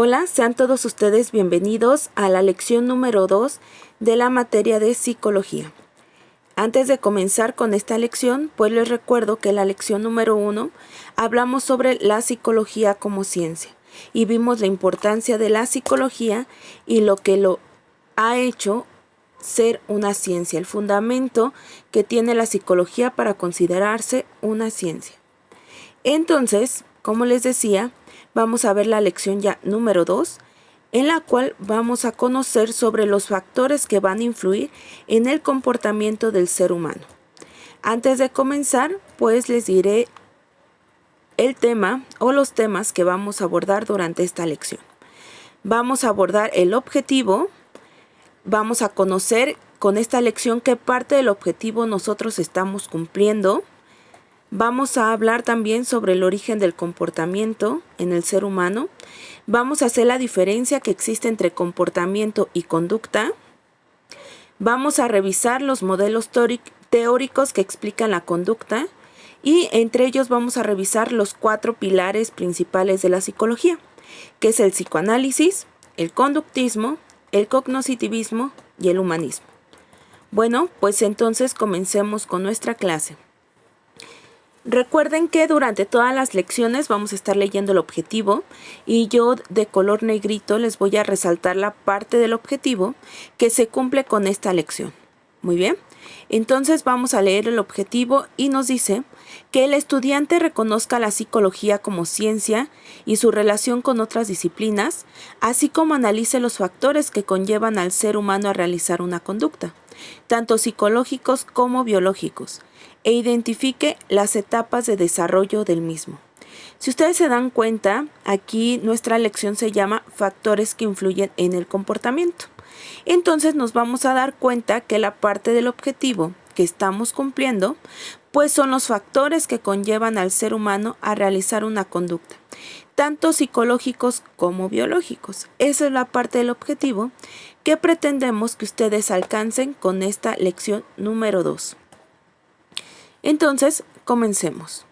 Hola, sean todos ustedes bienvenidos a la lección número 2 de la materia de psicología. Antes de comenzar con esta lección, pues les recuerdo que en la lección número 1 hablamos sobre la psicología como ciencia y vimos la importancia de la psicología y lo que lo ha hecho ser una ciencia, el fundamento que tiene la psicología para considerarse una ciencia. Entonces, como les decía, vamos a ver la lección ya número 2, en la cual vamos a conocer sobre los factores que van a influir en el comportamiento del ser humano. Antes de comenzar, pues les diré el tema o los temas que vamos a abordar durante esta lección. Vamos a abordar el objetivo, vamos a conocer con esta lección qué parte del objetivo nosotros estamos cumpliendo. Vamos a hablar también sobre el origen del comportamiento en el ser humano. Vamos a hacer la diferencia que existe entre comportamiento y conducta. Vamos a revisar los modelos teóricos que explican la conducta y entre ellos vamos a revisar los 4 pilares principales de la psicología, que es el psicoanálisis, el conductismo, el cognoscitivismo y el humanismo. Bueno, pues entonces comencemos con nuestra clase. Recuerden que durante todas las lecciones vamos a estar leyendo el objetivo y yo de color negrito les voy a resaltar la parte del objetivo que se cumple con esta lección. Muy bien, entonces vamos a leer el objetivo y nos dice que el estudiante reconozca la psicología como ciencia y su relación con otras disciplinas, así como analice los factores que conllevan al ser humano a realizar una conducta, tanto psicológicos como biológicos, e identifique las etapas de desarrollo del mismo. Si ustedes se dan cuenta, aquí nuestra lección se llama Factores que influyen en el comportamiento. Entonces nos vamos a dar cuenta que la parte del objetivo que estamos cumpliendo, pues son los factores que conllevan al ser humano a realizar una conducta, tanto psicológicos como biológicos. Esa es la parte del objetivo que pretendemos que ustedes alcancen con esta lección número 2. Entonces, comencemos.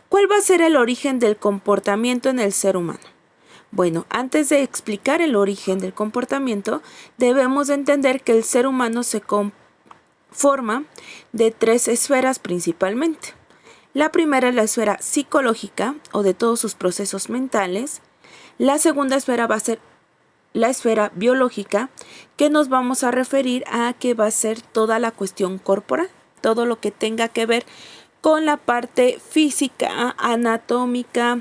¿Cuál va a ser el origen del comportamiento en el ser humano? Bueno, antes de explicar el origen del comportamiento, debemos de entender que el ser humano se conforma de 3 esferas principalmente. La primera es la esfera psicológica o de todos sus procesos mentales. La segunda esfera va a ser la esfera biológica, que nos vamos a referir a que va a ser toda la cuestión corporal, todo lo que tenga que ver con la parte física, anatómica,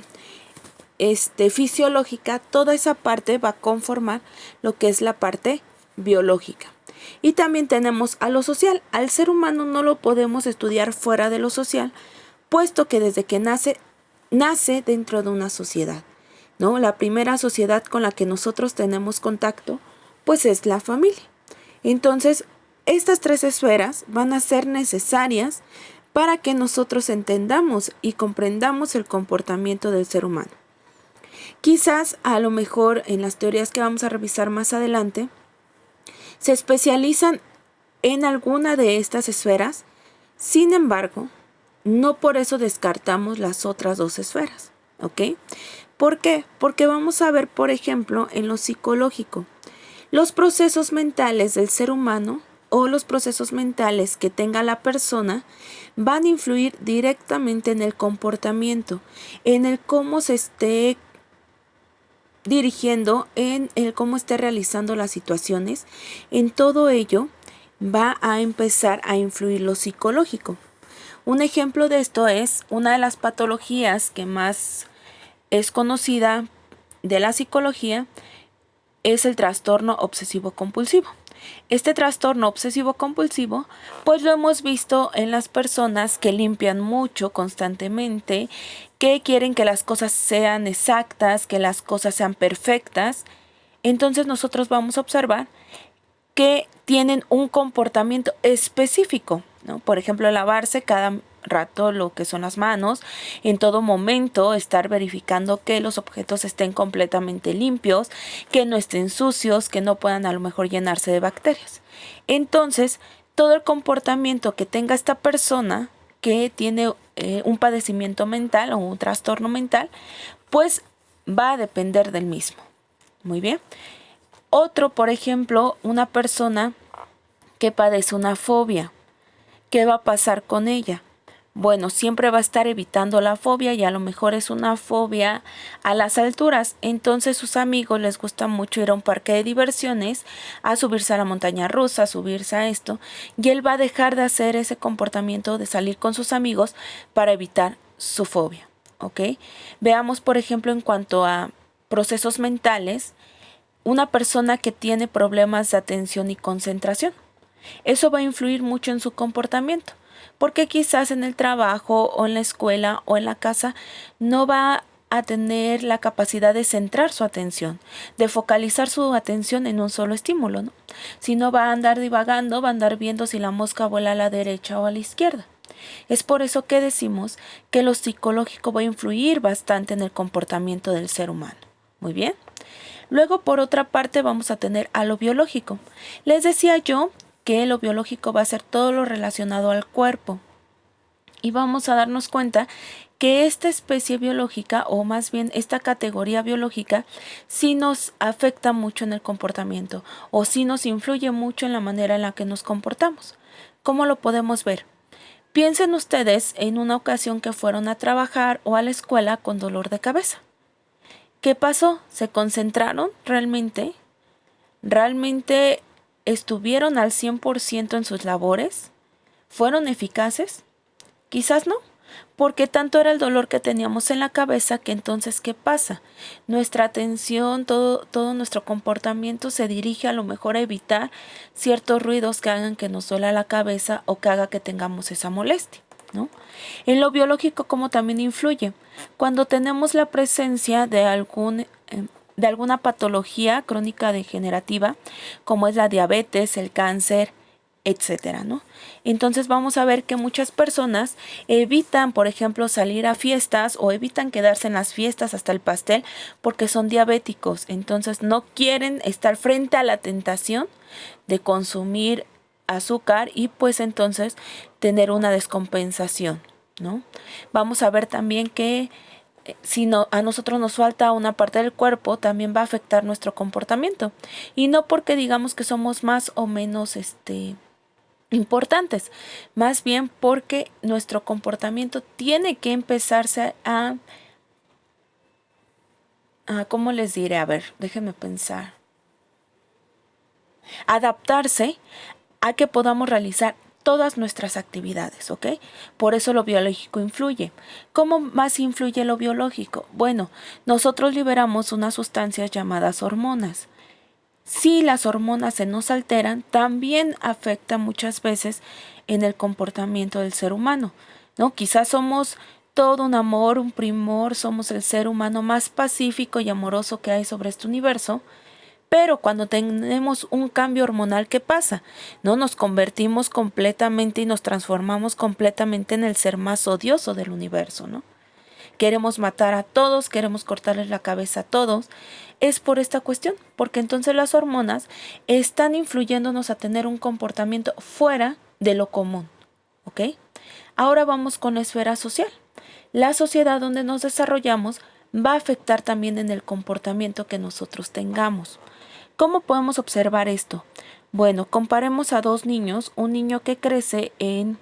fisiológica, toda esa parte va a conformar lo que es la parte biológica. Y también tenemos a lo social. Al ser humano no lo podemos estudiar fuera de lo social, puesto que desde que nace dentro de una sociedad, ¿no? La primera sociedad con la que nosotros tenemos contacto, pues es la familia. Entonces, estas 3 esferas van a ser necesarias para que nosotros entendamos y comprendamos el comportamiento del ser humano. Quizás, a lo mejor, en las teorías que vamos a revisar más adelante, se especializan en alguna de estas esferas. Sin embargo, no por eso descartamos las otras 2 esferas, ¿ok? ¿Por qué? Porque vamos a ver, por ejemplo, en lo psicológico, los procesos mentales del ser humano o los procesos mentales que tenga la persona van a influir directamente en el comportamiento, en el cómo se esté dirigiendo, en el cómo esté realizando las situaciones. En todo ello va a empezar a influir lo psicológico. Un ejemplo de esto es una de las patologías que más es conocida de la psicología, es el trastorno obsesivo-compulsivo. Este trastorno obsesivo-compulsivo, pues lo hemos visto en las personas que limpian mucho constantemente, que quieren que las cosas sean exactas, que las cosas sean perfectas. Entonces nosotros vamos a observar que tienen un comportamiento específico, ¿no? Por ejemplo, lavarse cada rato lo que son las manos, en todo momento estar verificando que los objetos estén completamente limpios, que no estén sucios, que no puedan a lo mejor llenarse de bacterias. Entonces, todo el comportamiento que tenga esta persona que tiene un padecimiento mental o un trastorno mental, pues va a depender del mismo. Muy bien. Otro, por ejemplo, una persona que padece una fobia. ¿Qué va a pasar con ella? Bueno, siempre va a estar evitando la fobia y a lo mejor es una fobia a las alturas. Entonces sus amigos les gusta mucho ir a un parque de diversiones, a subirse a la montaña rusa, a subirse a esto, y él va a dejar de hacer ese comportamiento de salir con sus amigos para evitar su fobia. ¿Ok? Veamos, por ejemplo, en cuanto a procesos mentales, una persona que tiene problemas de atención y concentración. Eso va a influir mucho en su comportamiento, porque quizás en el trabajo o en la escuela o en la casa no va a tener la capacidad de centrar su atención, de focalizar su atención en un solo estímulo, ¿no? Sino va a andar divagando, va a andar viendo si la mosca vuela a la derecha o a la izquierda. Es por eso que decimos que lo psicológico va a influir bastante en el comportamiento del ser humano. Muy bien. Luego, por otra parte, vamos a tener a lo biológico. Les decía yo que lo biológico va a ser todo lo relacionado al cuerpo. Y vamos a darnos cuenta que esta especie biológica, o más bien esta categoría biológica, sí nos afecta mucho en el comportamiento, o sí nos influye mucho en la manera en la que nos comportamos. ¿Cómo lo podemos ver? Piensen ustedes en una ocasión que fueron a trabajar o a la escuela con dolor de cabeza. ¿Qué pasó? ¿Se concentraron realmente? ¿Realmente estuvieron al 100% en sus labores? ¿Fueron eficaces? Quizás no, porque tanto era el dolor que teníamos en la cabeza que entonces, ¿qué pasa? Nuestra atención, todo nuestro comportamiento se dirige a lo mejor a evitar ciertos ruidos que hagan que nos duela la cabeza o que haga que tengamos esa molestia, ¿no? En lo biológico, como también influye, cuando tenemos la presencia de alguna patología crónica degenerativa, como es la diabetes, el cáncer, etcétera, ¿no? Entonces vamos a ver que muchas personas evitan, por ejemplo, salir a fiestas o evitan quedarse en las fiestas hasta el pastel porque son diabéticos. Entonces no quieren estar frente a la tentación de consumir azúcar y pues entonces tener una descompensación, ¿no? Vamos a ver también que si a nosotros nos falta una parte del cuerpo, también va a afectar nuestro comportamiento. Y no porque digamos que somos más o menos importantes, más bien porque nuestro comportamiento tiene que empezarse ¿cómo les diré? A ver, déjenme pensar. Adaptarse a que podamos realizar todas nuestras actividades, ¿ok? Por eso lo biológico influye. ¿Cómo más influye lo biológico? Bueno, nosotros liberamos unas sustancias llamadas hormonas. Si las hormonas se nos alteran, también afecta muchas veces en el comportamiento del ser humano, ¿no? Quizás somos todo un amor, un primor, somos el ser humano más pacífico y amoroso que hay sobre este universo, pero cuando tenemos un cambio hormonal, ¿qué pasa? No nos convertimos completamente y nos transformamos completamente en el ser más odioso del universo, ¿no? Queremos matar a todos, queremos cortarles la cabeza a todos. Es por esta cuestión, porque entonces las hormonas están influyéndonos a tener un comportamiento fuera de lo común, ¿ok? Ahora vamos con la esfera social. La sociedad donde nos desarrollamos va a afectar también en el comportamiento que nosotros tengamos. ¿Cómo podemos observar esto? Bueno, comparemos a dos niños, un niño que crece en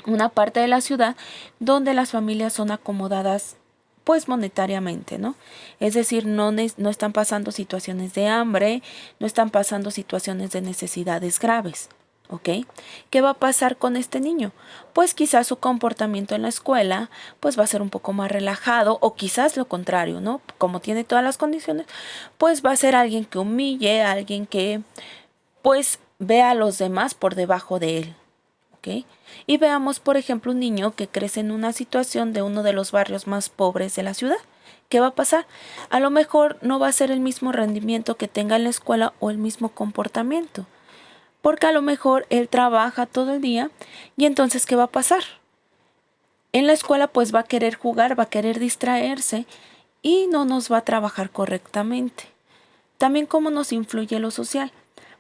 una parte de la ciudad donde las familias son acomodadas pues monetariamente, ¿no? Es decir, no están pasando situaciones de hambre, no están pasando situaciones de necesidades graves, ¿ok? ¿Qué va a pasar con este niño? Pues quizás su comportamiento en la escuela pues va a ser un poco más relajado o quizás lo contrario, ¿no? Como tiene todas las condiciones, pues va a ser alguien que humille, alguien que pues vea a los demás por debajo de él, ¿ok? Y veamos, por ejemplo, un niño que crece en una situación de uno de los barrios más pobres de la ciudad. ¿Qué va a pasar? A lo mejor no va a ser el mismo rendimiento que tenga en la escuela o el mismo comportamiento, porque a lo mejor él trabaja todo el día y entonces ¿qué va a pasar? En la escuela pues va a querer jugar, va a querer distraerse y no nos va a trabajar correctamente. También cómo nos influye lo social,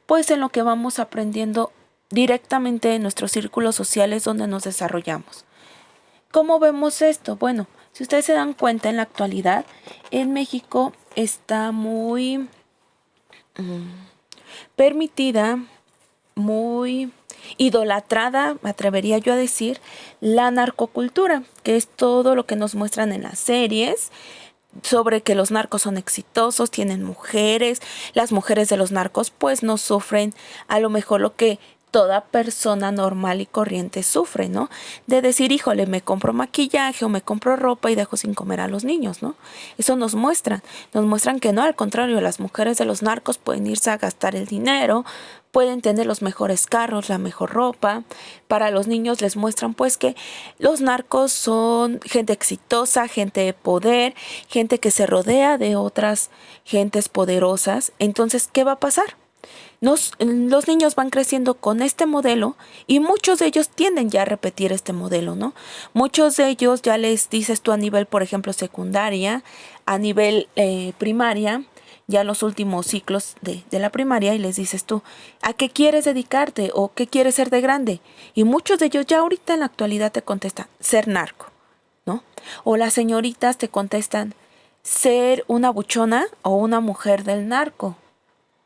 pues en lo que vamos aprendiendo directamente en nuestros círculos sociales donde nos desarrollamos. ¿Cómo vemos esto? Bueno, si ustedes se dan cuenta en la actualidad, en México está muy permitida, muy idolatrada, me atrevería yo a decir, la narcocultura, que es todo lo que nos muestran en las series sobre que los narcos son exitosos, tienen mujeres, las mujeres de los narcos pues no sufren a lo mejor lo que toda persona normal y corriente sufre, ¿no? De decir, híjole, me compro maquillaje o me compro ropa y dejo sin comer a los niños, ¿no? Eso nos muestran que no, al contrario, las mujeres de los narcos pueden irse a gastar el dinero, pueden tener los mejores carros, la mejor ropa. Para los niños les muestran pues que los narcos son gente exitosa, gente de poder, gente que se rodea de otras gentes poderosas. Entonces, ¿qué va a pasar? Los niños van creciendo con este modelo y muchos de ellos tienden ya a repetir este modelo, ¿no? Muchos de ellos ya les dices tú a nivel, por ejemplo, secundaria, a nivel primaria, ya en los últimos ciclos de la primaria y les dices tú, ¿a qué quieres dedicarte o qué quieres ser de grande? Y muchos de ellos ya ahorita en la actualidad te contestan, ser narco, ¿no? O las señoritas te contestan, ser una buchona o una mujer del narco.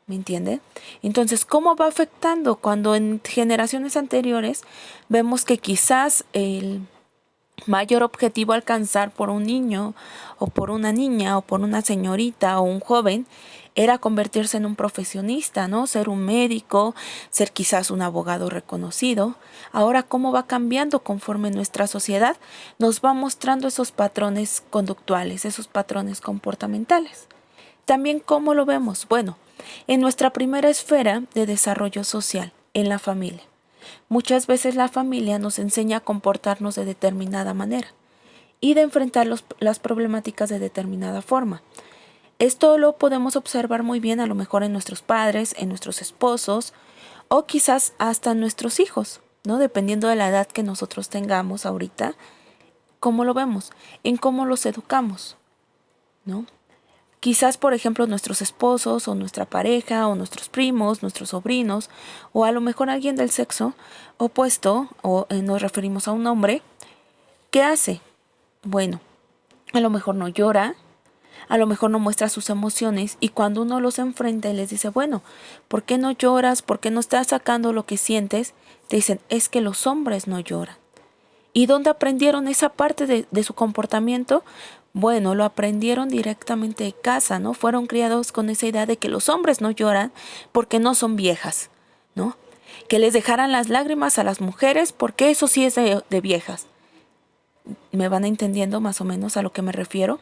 ¿Me entiende? Entonces, ¿cómo va afectando cuando en generaciones anteriores vemos que quizás el mayor objetivo a alcanzar por un niño o por una niña o por una señorita o un joven era convertirse en un profesionista, ¿no? Ser un médico, ser quizás un abogado reconocido. Ahora, ¿cómo va cambiando conforme nuestra sociedad nos va mostrando esos patrones conductuales, esos patrones comportamentales? También, ¿cómo lo vemos? Bueno, en nuestra primera esfera de desarrollo social, en la familia. Muchas veces la familia nos enseña a comportarnos de determinada manera y de enfrentar las problemáticas de determinada forma. Esto lo podemos observar muy bien a lo mejor en nuestros padres, en nuestros esposos o quizás hasta en nuestros hijos, ¿no? Dependiendo de la edad que nosotros tengamos ahorita, ¿cómo lo vemos? En cómo los educamos, ¿no? Quizás, por ejemplo, nuestros esposos o nuestra pareja o nuestros primos, nuestros sobrinos o a lo mejor alguien del sexo opuesto o nos referimos a un hombre, ¿qué hace? Bueno, a lo mejor no llora, a lo mejor no muestra sus emociones y cuando uno los enfrenta y les dice, bueno, ¿por qué no lloras? ¿Por qué no estás sacando lo que sientes? Te dicen, es que los hombres no lloran. ¿Y dónde aprendieron esa parte de su comportamiento? Bueno, lo aprendieron directamente de casa, ¿no? Fueron criados con esa idea de que los hombres no lloran porque no son viejas, ¿no? Que les dejaran las lágrimas a las mujeres porque eso sí es de viejas. ¿Me van entendiendo más o menos a lo que me refiero?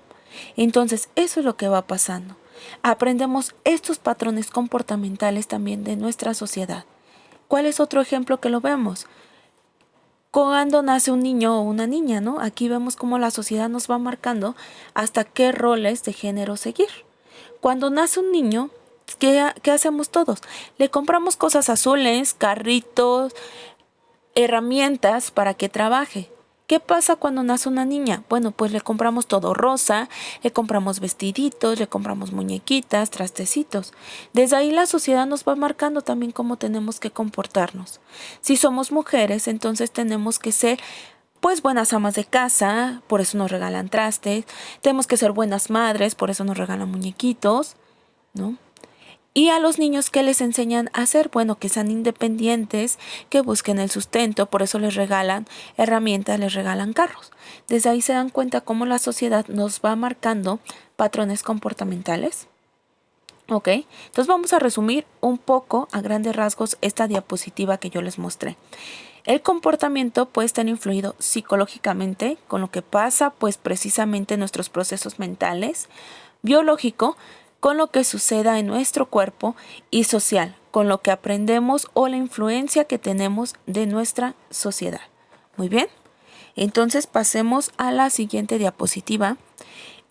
Entonces, eso es lo que va pasando. Aprendemos estos patrones comportamentales también de nuestra sociedad. ¿Cuál es otro ejemplo que lo vemos? Cuando nace un niño o una niña, ¿no? Aquí vemos cómo la sociedad nos va marcando hasta qué roles de género seguir. Cuando nace un niño, ¿qué hacemos todos? Le compramos cosas azules, carritos, herramientas para que trabaje. ¿Qué pasa cuando nace una niña? Bueno, pues le compramos todo rosa, le compramos vestiditos, le compramos muñequitas, trastecitos. Desde ahí la sociedad nos va marcando también cómo tenemos que comportarnos. Si somos mujeres, entonces tenemos que ser pues buenas amas de casa, por eso nos regalan trastes. Tenemos que ser buenas madres, por eso nos regalan muñequitos, ¿no? Y a los niños, ¿qué les enseñan a hacer? Bueno, que sean independientes, que busquen el sustento, por eso les regalan herramientas, les regalan carros. Desde ahí se dan cuenta cómo la sociedad nos va marcando patrones comportamentales. ¿Ok? Entonces vamos a resumir un poco a grandes rasgos esta diapositiva que yo les mostré. El comportamiento puede estar influido psicológicamente con lo que pasa, pues precisamente en nuestros procesos mentales, biológico, con lo que suceda en nuestro cuerpo y social, con lo que aprendemos o la influencia que tenemos de nuestra sociedad. Muy bien, entonces pasemos a la siguiente diapositiva,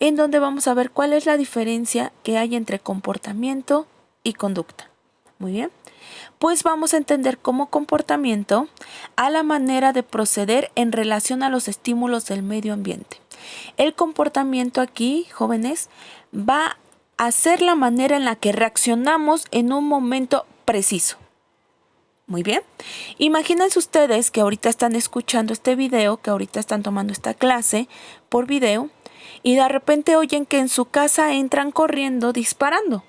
en donde vamos a ver cuál es la diferencia que hay entre comportamiento y conducta. Muy bien, pues vamos a entender como comportamiento a la manera de proceder en relación a los estímulos del medio ambiente. El comportamiento aquí, jóvenes, va a ser la manera en la que reaccionamos en un momento preciso. Muy bien. Imagínense ustedes que ahorita están escuchando este video, que ahorita están tomando esta clase por video y de repente oyen que en su casa entran corriendo disparando.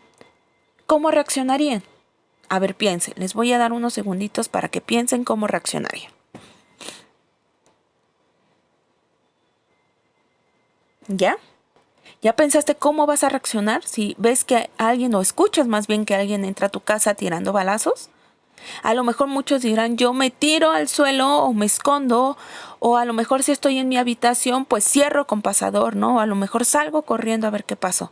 ¿cómo reaccionarían? A ver, piensen. Les voy a dar unos segunditos para que piensen cómo reaccionarían. ¿Ya? ¿Ya pensaste cómo vas a reaccionar si ves que alguien, o escuchas más bien que alguien entra a tu casa tirando balazos? A lo mejor muchos dirán, yo me tiro al suelo o me escondo, o a lo mejor si estoy en mi habitación, pues cierro con pasador, ¿no? O a lo mejor salgo corriendo a ver qué pasó.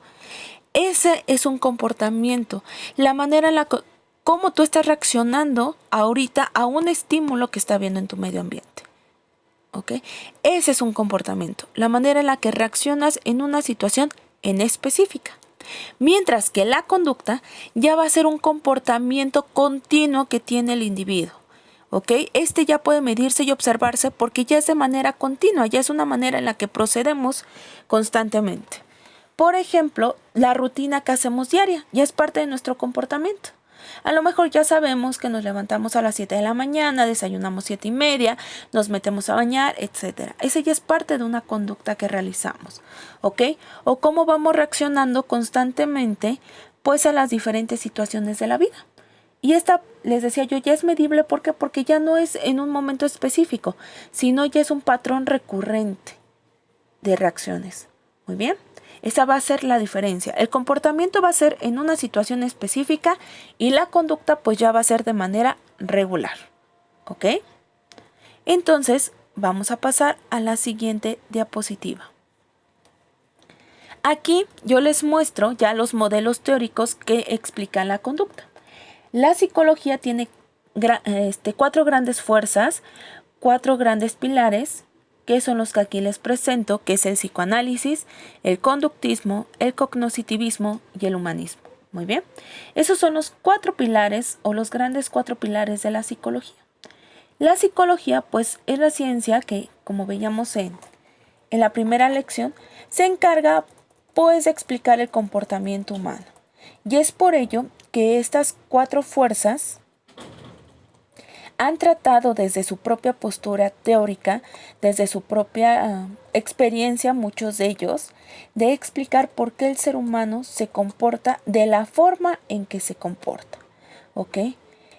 Ese es un comportamiento, la manera en la que, cómo tú estás reaccionando ahorita a un estímulo que está viendo en tu medio ambiente. ¿Ok? Ese es un comportamiento, la manera en la que reaccionas en una situación en específica. Mientras que la conducta ya va a ser un comportamiento continuo que tiene el individuo. ¿Ok? Este ya puede medirse y observarse porque ya es de manera continua, ya es una manera en la que procedemos constantemente. Por ejemplo, la rutina que hacemos diaria ya es parte de nuestro comportamiento. A lo mejor ya sabemos que nos levantamos a las 7 de la mañana, desayunamos 7:30, nos metemos a bañar, etc. Ese ya es parte de una conducta que realizamos, ¿ok? O cómo vamos reaccionando constantemente, pues, a las diferentes situaciones de la vida. Y esta, les decía yo, ya es medible. ¿Por qué? Porque ya no es en un momento específico, sino ya es un patrón recurrente de reacciones. Muy bien. Esa va a ser la diferencia. El comportamiento va a ser en una situación específica y la conducta pues ya va a ser de manera regular. ¿Ok? Entonces vamos a pasar a la siguiente diapositiva. Aquí yo les muestro ya los modelos teóricos que explican la conducta. La psicología tiene 4 grandes fuerzas, 4 grandes pilares, que son los que aquí les presento, que es el psicoanálisis, el conductismo, el cognoscitivismo y el humanismo. Muy bien. Esos son los 4 pilares o los grandes 4 pilares de la psicología. La psicología, pues, es la ciencia que, como veíamos en la primera lección, se encarga, pues, de explicar el comportamiento humano. Y es por ello que estas 4 fuerzas han tratado desde su propia postura teórica, desde su propia experiencia, muchos de ellos, de explicar por qué el ser humano se comporta de la forma en que se comporta. ¿Ok?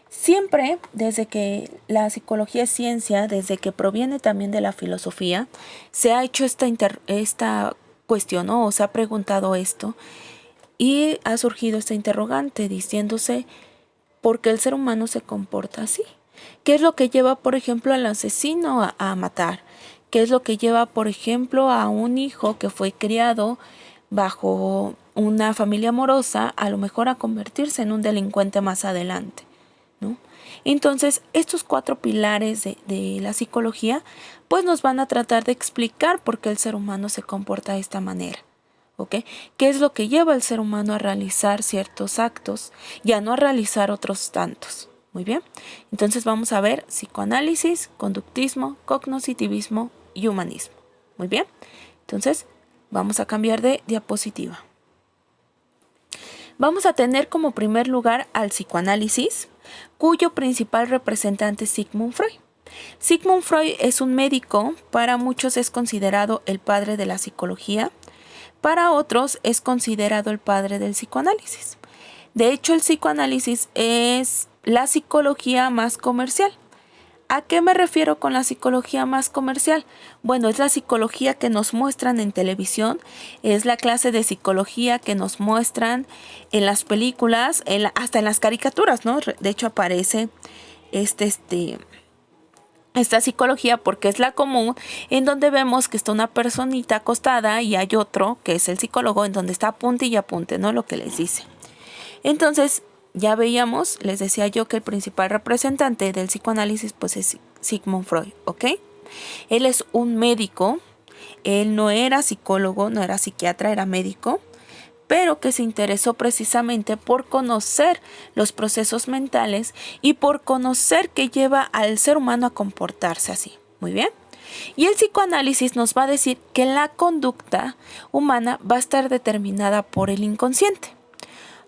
Siempre, desde que la psicología es ciencia, desde que proviene también de la filosofía, se ha hecho esta cuestión, ¿no? O se ha preguntado esto, y ha surgido esta interrogante diciéndose por qué el ser humano se comporta así. ¿Qué es lo que lleva, por ejemplo, al asesino a matar? ¿Qué es lo que lleva, por ejemplo, a un hijo que fue criado bajo una familia amorosa, a lo mejor a convertirse en un delincuente más adelante, ¿no? Entonces, estos 4 pilares de la psicología, pues nos van a tratar de explicar por qué el ser humano se comporta de esta manera. ¿Ok? ¿Qué es lo que lleva al ser humano a realizar ciertos actos y a no realizar otros tantos? Muy bien. Entonces vamos a ver psicoanálisis, conductismo, cognoscitivismo y humanismo. Muy bien. Entonces vamos a cambiar de diapositiva. Vamos a tener como primer lugar al psicoanálisis, cuyo principal representante es Sigmund Freud. Sigmund Freud es un médico, para muchos es considerado el padre de la psicología, para otros es considerado el padre del psicoanálisis. De hecho, el psicoanálisis es la psicología más comercial. ¿A qué me refiero con la psicología más comercial? Bueno, es la psicología que nos muestran en televisión, es la clase de psicología que nos muestran en las películas, hasta en las caricaturas, ¿no? De hecho, aparece esta psicología porque es la común, en donde vemos que está una personita acostada y hay otro, que es el psicólogo, en donde está apunte y apunte, ¿no? Lo que les dice. Entonces, ya veíamos, les decía yo que el principal representante del psicoanálisis pues es Sigmund Freud, ¿ok? Él es un médico, él no era psicólogo, no era psiquiatra, era médico, pero que se interesó precisamente por conocer los procesos mentales y por conocer qué lleva al ser humano a comportarse así. Muy bien. Y el psicoanálisis nos va a decir que la conducta humana va a estar determinada por el inconsciente.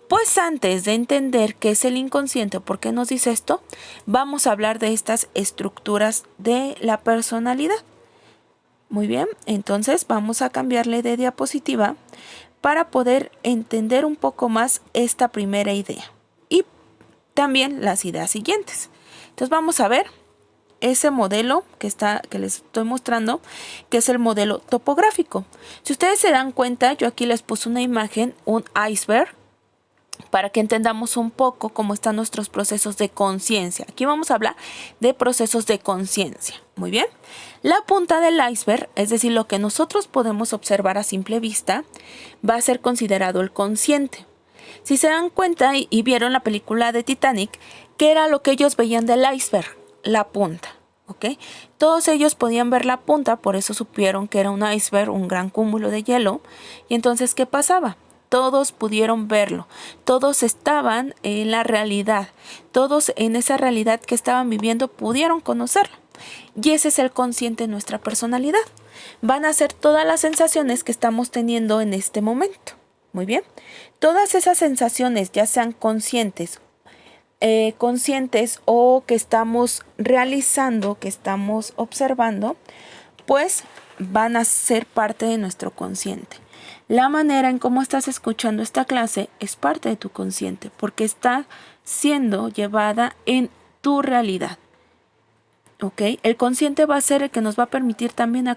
Pues antes de entender qué es el inconsciente, ¿por qué nos dice esto? Vamos a hablar de estas estructuras de la personalidad. Muy bien, entonces vamos a cambiarle de diapositiva para poder entender un poco más esta primera idea y también las ideas siguientes. Entonces vamos a ver ese modelo que les estoy mostrando, que es el modelo topográfico. Si ustedes se dan cuenta, yo aquí les puse una imagen, un iceberg, para que entendamos un poco cómo están nuestros procesos de conciencia. Aquí vamos a hablar de procesos de conciencia. Muy bien. La punta del iceberg, es decir, lo que nosotros podemos observar a simple vista, va a ser considerado el consciente. Si se dan cuenta y vieron la película de Titanic, ¿qué era lo que ellos veían del iceberg? La punta. ¿Ok? Todos ellos podían ver la punta, por eso supieron que era un iceberg, un gran cúmulo de hielo. Y entonces, ¿qué pasaba? Todos pudieron verlo, todos estaban en la realidad, todos en esa realidad que estaban viviendo pudieron conocerlo. Y ese es el consciente de nuestra personalidad. Van a ser todas las sensaciones que estamos teniendo en este momento. Muy bien. Todas esas sensaciones, ya sean conscientes o que estamos realizando, que estamos observando, pues van a ser parte de nuestro consciente. La manera en cómo estás escuchando esta clase es parte de tu consciente porque está siendo llevada en tu realidad. ¿Ok? El consciente va a ser el que nos va a permitir también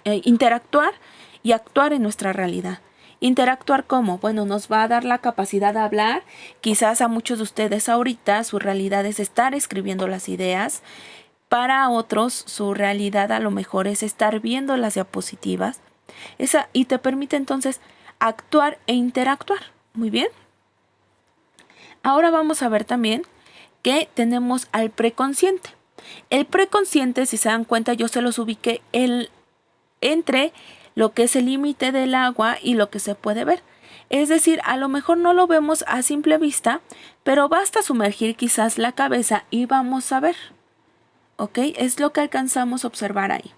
interactuar y actuar en nuestra realidad. ¿Interactuar cómo? Bueno, nos va a dar la capacidad de hablar. Quizás a muchos de ustedes ahorita su realidad es estar escribiendo las ideas. Para otros su realidad a lo mejor es estar viendo las diapositivas. Y te permite entonces actuar e interactuar. Muy bien. Ahora vamos a ver también que tenemos al preconsciente. El preconsciente, si se dan cuenta, yo se los ubiqué entre lo que es el límite del agua y lo que se puede ver. Es decir, a lo mejor no lo vemos a simple vista, pero basta sumergir quizás la cabeza y vamos a ver. ¿Ok? Es lo que alcanzamos a observar ahí.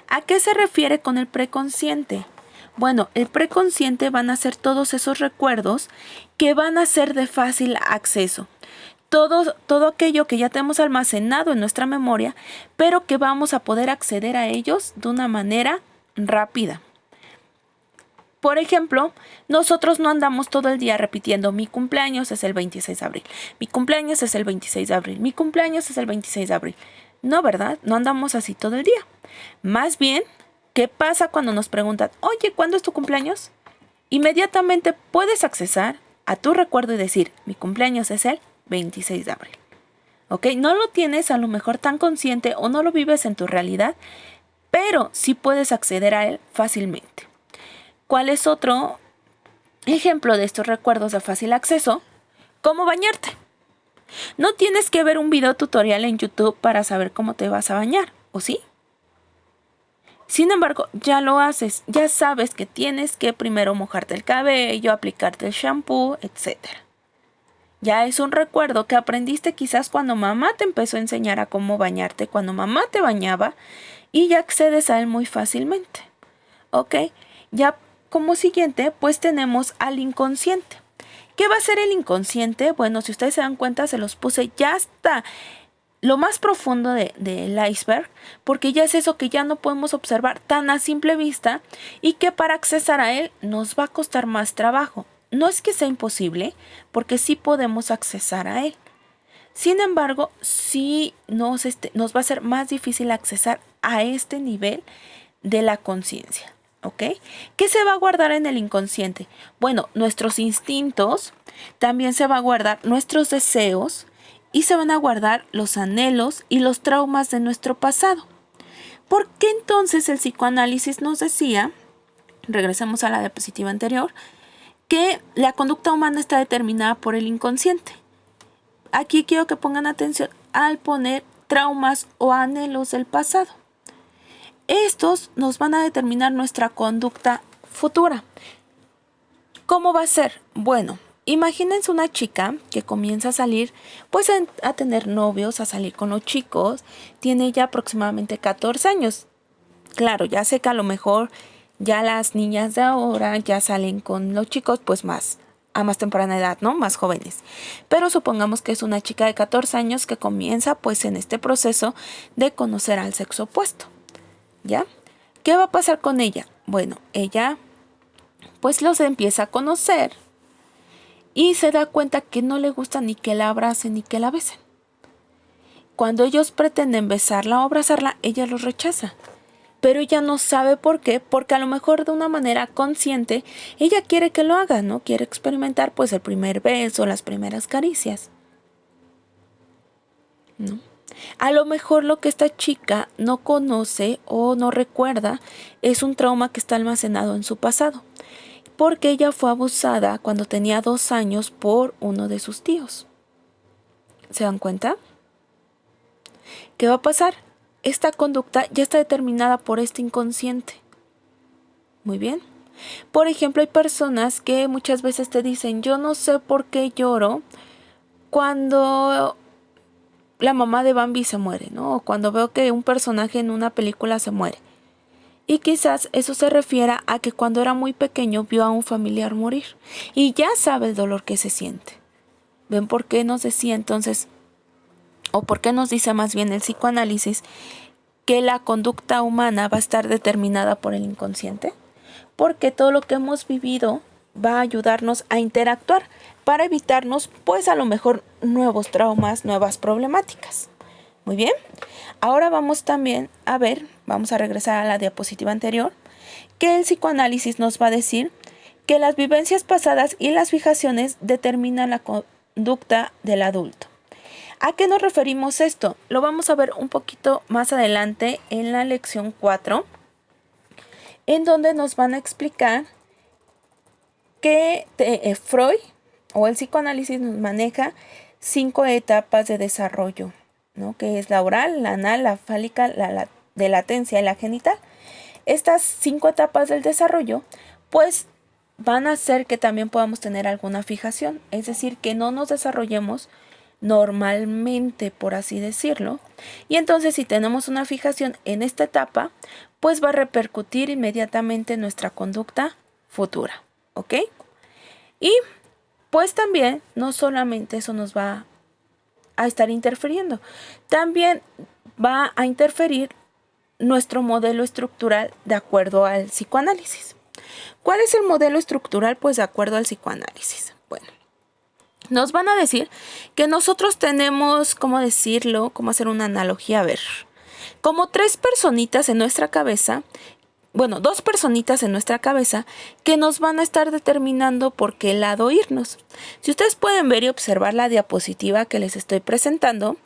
¿A qué se refiere con el preconsciente? Bueno, el preconsciente van a ser todos esos recuerdos que van a ser de fácil acceso. Todo aquello que ya tenemos almacenado en nuestra memoria, pero que vamos a poder acceder a ellos de una manera rápida. Por ejemplo, nosotros no andamos todo el día repitiendo mi cumpleaños es el 26 de abril, mi cumpleaños es el 26 de abril, mi cumpleaños es el 26 de abril. No, ¿verdad? No andamos así todo el día. Más bien, ¿qué pasa cuando nos preguntan, oye, ¿cuándo es tu cumpleaños? Inmediatamente puedes accesar a tu recuerdo y decir, mi cumpleaños es el 26 de abril. ¿Ok? No lo tienes a lo mejor tan consciente o no lo vives en tu realidad, pero sí puedes acceder a él fácilmente. ¿Cuál es otro ejemplo de estos recuerdos de fácil acceso? ¿Cómo bañarte? No tienes que ver un video tutorial en YouTube para saber cómo te vas a bañar, ¿o sí? Sin embargo, ya lo haces, ya sabes que tienes que primero mojarte el cabello, aplicarte el shampoo, etc. Ya es un recuerdo que aprendiste quizás cuando mamá te empezó a enseñar a cómo bañarte, cuando mamá te bañaba, y ya accedes a él muy fácilmente. ¿Ok? Ya como siguiente, pues tenemos al inconsciente. ¿Qué va a ser el inconsciente? Bueno, si ustedes se dan cuenta, se los puse ya hasta lo más profundo del iceberg, porque ya es eso que ya no podemos observar tan a simple vista y que para accesar a él nos va a costar más trabajo. No es que sea imposible, porque sí podemos accesar a él. Sin embargo, sí nos va a ser más difícil accesar a este nivel de la conciencia. ¿Ok? ¿Qué se va a guardar en el inconsciente? Bueno, nuestros instintos, también se va a guardar nuestros deseos y se van a guardar los anhelos y los traumas de nuestro pasado. ¿Por qué entonces el psicoanálisis nos decía, regresemos a la diapositiva anterior, que la conducta humana está determinada por el inconsciente? Aquí quiero que pongan atención al poner traumas o anhelos del pasado. Estos nos van a determinar nuestra conducta futura. ¿Cómo va a ser? Bueno, imagínense una chica que comienza a salir, pues a tener novios, a salir con los chicos, tiene ya aproximadamente 14 años. Claro, ya sé que a lo mejor ya las niñas de ahora ya salen con los chicos pues a más temprana edad, ¿no? Más jóvenes. Pero supongamos que es una chica de 14 años que comienza pues en este proceso de conocer al sexo opuesto. ¿Ya? ¿Qué va a pasar con ella? Bueno, ella pues los empieza a conocer y se da cuenta que no le gusta ni que la abracen ni que la besen. Cuando ellos pretenden besarla o abrazarla, ella los rechaza. Pero ella no sabe por qué, porque a lo mejor de una manera consciente, ella quiere que lo haga, ¿no? Quiere experimentar pues el primer beso, las primeras caricias, ¿no? A lo mejor lo que esta chica no conoce o no recuerda es un trauma que está almacenado en su pasado, porque ella fue abusada cuando tenía 2 años por uno de sus tíos. ¿Se dan cuenta? ¿Qué va a pasar? Esta conducta ya está determinada por este inconsciente. Muy bien. Por ejemplo, hay personas que muchas veces te dicen, yo no sé por qué lloro cuando la mamá de Bambi se muere, ¿no? O cuando veo que un personaje en una película se muere. Y quizás eso se refiera a que cuando era muy pequeño vio a un familiar morir y ya sabe el dolor que se siente. ¿Ven por qué nos decía entonces, o por qué nos dice más bien el psicoanálisis, que la conducta humana va a estar determinada por el inconsciente? Porque todo lo que hemos vivido va a ayudarnos a interactuar para evitarnos, pues a lo mejor, nuevos traumas, nuevas problemáticas. Muy bien. Ahora vamos también a ver, vamos a regresar a la diapositiva anterior, que el psicoanálisis nos va a decir que las vivencias pasadas y las fijaciones determinan la conducta del adulto. ¿A qué nos referimos esto? Lo vamos a ver un poquito más adelante en la lección 4, en donde nos van a explicar que Freud o el psicoanálisis nos maneja 5 etapas de desarrollo, ¿no? Que es la oral, la anal, la fálica, la de latencia y la genital. Estas 5 etapas del desarrollo, pues van a hacer que también podamos tener alguna fijación, es decir, que no nos desarrollemos normalmente, por así decirlo. Y entonces si tenemos una fijación en esta etapa, pues va a repercutir inmediatamente en nuestra conducta futura, ¿ok? Y pues también no solamente eso nos va a estar interfiriendo, también va a interferir nuestro modelo estructural de acuerdo al psicoanálisis. ¿Cuál es el modelo estructural? Pues de acuerdo al psicoanálisis. Bueno, nos van a decir que nosotros tenemos, ¿cómo decirlo? ¿Cómo hacer una analogía? A ver, como 3 personitas en nuestra cabeza, bueno, 2 personitas en nuestra cabeza que nos van a estar determinando por qué lado irnos. Si ustedes pueden ver y observar la diapositiva que les estoy presentando,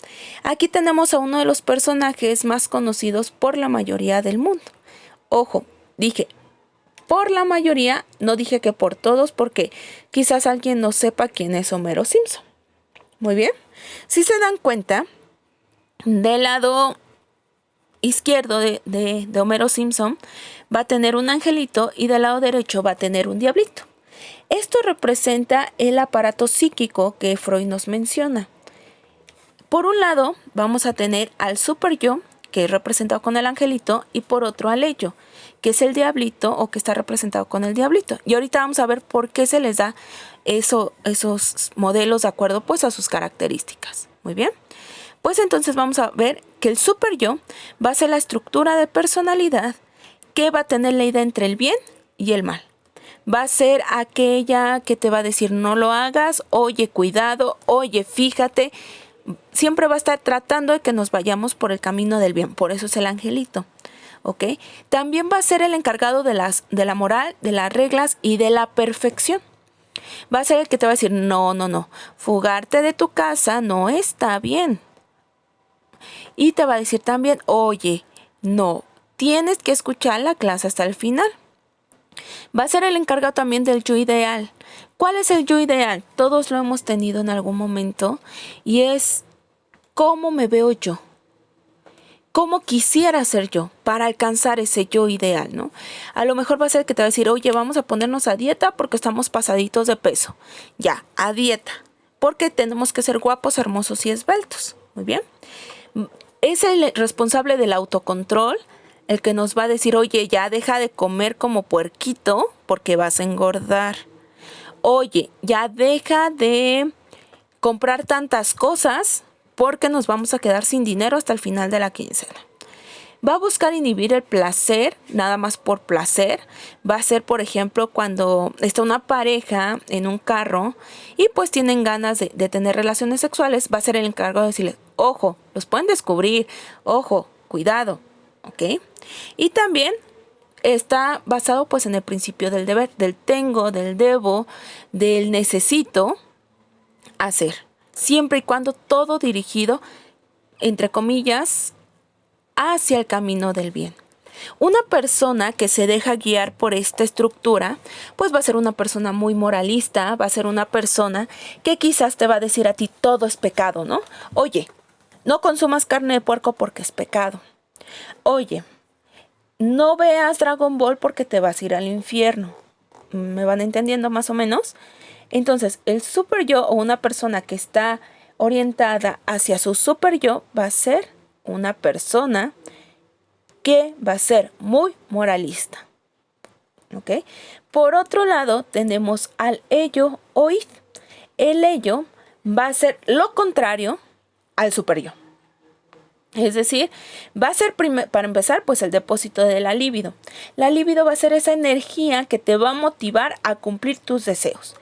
aquí tenemos a uno de los personajes más conocidos por la mayoría del mundo. Ojo, dije por la mayoría, no dije que por todos, porque quizás alguien no sepa quién es Homero Simpson. Muy bien. Si se dan cuenta, del lado izquierdo de Homero Simpson va a tener un angelito y del lado derecho va a tener un diablito. Esto representa el aparato psíquico que Freud nos menciona. Por un lado vamos a tener al super yo, que es representado con el angelito, y por otro al ello, que es el diablito o que está representado con el diablito. Y ahorita vamos a ver por qué se les da esos modelos de acuerdo pues a sus características. Muy bien. Pues entonces vamos a ver que el super yo va a ser la estructura de personalidad que va a tener la idea entre el bien y el mal. Va a ser aquella que te va a decir no lo hagas, oye cuidado, oye fíjate. Siempre va a estar tratando de que nos vayamos por el camino del bien. Por eso es el angelito. ¿Ok? También va a ser el encargado de la moral, de las reglas y de la perfección. Va a ser el que te va a decir no, fugarte de tu casa no está bien. Y te va a decir también, oye, no, tienes que escuchar la clase hasta el final. Va a ser el encargado también del yo ideal. ¿Cuál es el yo ideal? Todos lo hemos tenido en algún momento y es cómo me veo yo. ¿Cómo quisiera ser yo para alcanzar ese yo ideal, ¿no? A lo mejor va a ser que te va a decir, oye, vamos a ponernos a dieta porque estamos pasaditos de peso. Ya, a dieta. Porque tenemos que ser guapos, hermosos y esbeltos. Muy bien. Es el responsable del autocontrol, el que nos va a decir, oye, ya deja de comer como puerquito porque vas a engordar. Oye, ya deja de comprar tantas cosas porque nos vamos a quedar sin dinero hasta el final de la quincena. Va a buscar inhibir el placer, nada más por placer. Va a ser, por ejemplo, cuando está una pareja en un carro y pues tienen ganas de tener relaciones sexuales, va a ser el encargado de decirles, ojo, los pueden descubrir, ojo, cuidado, ¿ok? Y también está basado pues en el principio del deber, del tengo, del debo, del necesito hacer. Siempre y cuando todo dirigido, entre comillas, hacia el camino del bien. Una persona que se deja guiar por esta estructura, pues va a ser una persona muy moralista, va a ser una persona que quizás te va a decir a ti todo es pecado, ¿no? Oye, no consumas carne de puerco porque es pecado. Oye, no veas Dragon Ball porque te vas a ir al infierno. ¿Me van entendiendo más o menos? Entonces, el super yo o una persona que está orientada hacia su super yo va a ser una persona que va a ser muy moralista. ¿Ok? Por otro lado, tenemos al ello o id. El ello va a ser lo contrario al super yo. Es decir, va a ser, para empezar, pues el depósito de la libido. La libido va a ser esa energía que te va a motivar a cumplir tus deseos.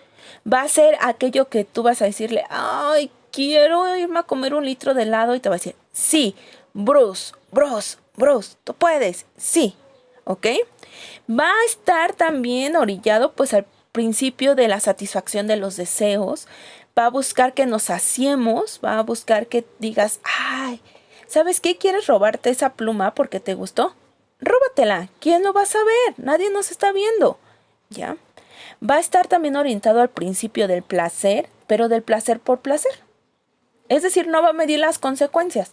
Va a ser aquello que tú vas a decirle, ay, quiero irme a comer 1 litro de helado, y te va a decir, sí, Bruce, tú puedes, sí, ¿ok? Va a estar también orillado pues al principio de la satisfacción de los deseos. Va a buscar que nos saciemos, va a buscar que digas, ay, ¿sabes qué? ¿Quieres robarte esa pluma porque te gustó? Róbatela, ¿quién lo va a saber? Nadie nos está viendo, ¿ya? Va a estar también orientado al principio del placer, pero del placer por placer. Es decir, no va a medir las consecuencias.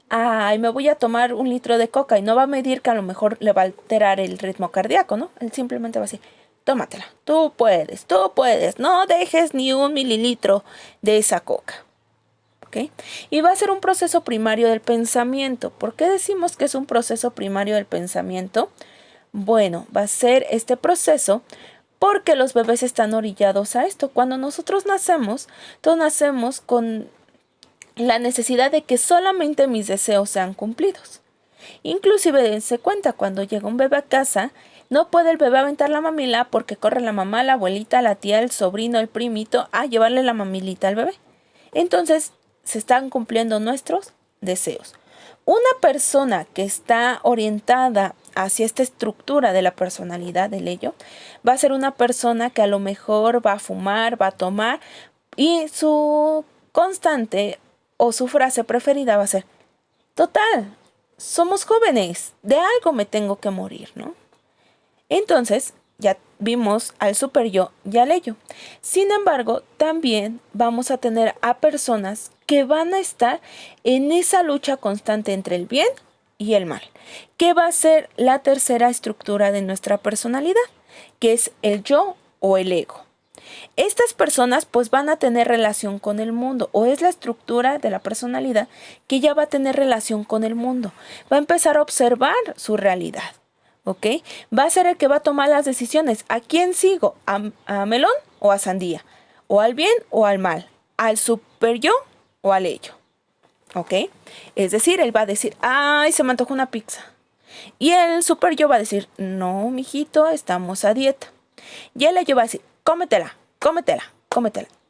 Ay, me voy a tomar 1 litro de coca, y no va a medir que a lo mejor le va a alterar el ritmo cardíaco, ¿no? Él simplemente va a decir, tómatela, tú puedes, no dejes ni 1 mililitro de esa coca. ¿Ok? Y va a ser un proceso primario del pensamiento. ¿Por qué decimos que es un proceso primario del pensamiento? Bueno, va a ser este proceso porque los bebés están orillados a esto. Cuando nosotros nacemos, todos nacemos con la necesidad de que solamente mis deseos sean cumplidos. Inclusive dense cuenta, cuando llega un bebé a casa, no puede el bebé aventar la mamila porque corre la mamá, la abuelita, la tía, el sobrino, el primito a llevarle la mamilita al bebé. Entonces, se están cumpliendo nuestros deseos. Una persona que está orientada hacia esta estructura de la personalidad del ello, va a ser una persona que a lo mejor va a fumar, va a tomar, y su constante o su frase preferida va a ser, total, somos jóvenes, de algo me tengo que morir, ¿no? Entonces, ya vimos al super yo y al ello. Sin embargo, también vamos a tener a personas que van a estar en esa lucha constante entre el bien y el mal, que va a ser la tercera estructura de nuestra personalidad, que es el yo o el ego. Estas personas pues van a tener relación con el mundo, o es la estructura de la personalidad que ya va a tener relación con el mundo. Va a empezar a observar su realidad, ¿ok? Va a ser el que va a tomar las decisiones. ¿A quién sigo? ¿A melón o a sandía? ¿O al bien o al mal? ¿Al super yo o al ello? ¿Ok? Es decir, él va a decir, ay, se me antojó una pizza. Y el super yo va a decir, no, mijito, estamos a dieta. Y el ello va a decir, cómetela.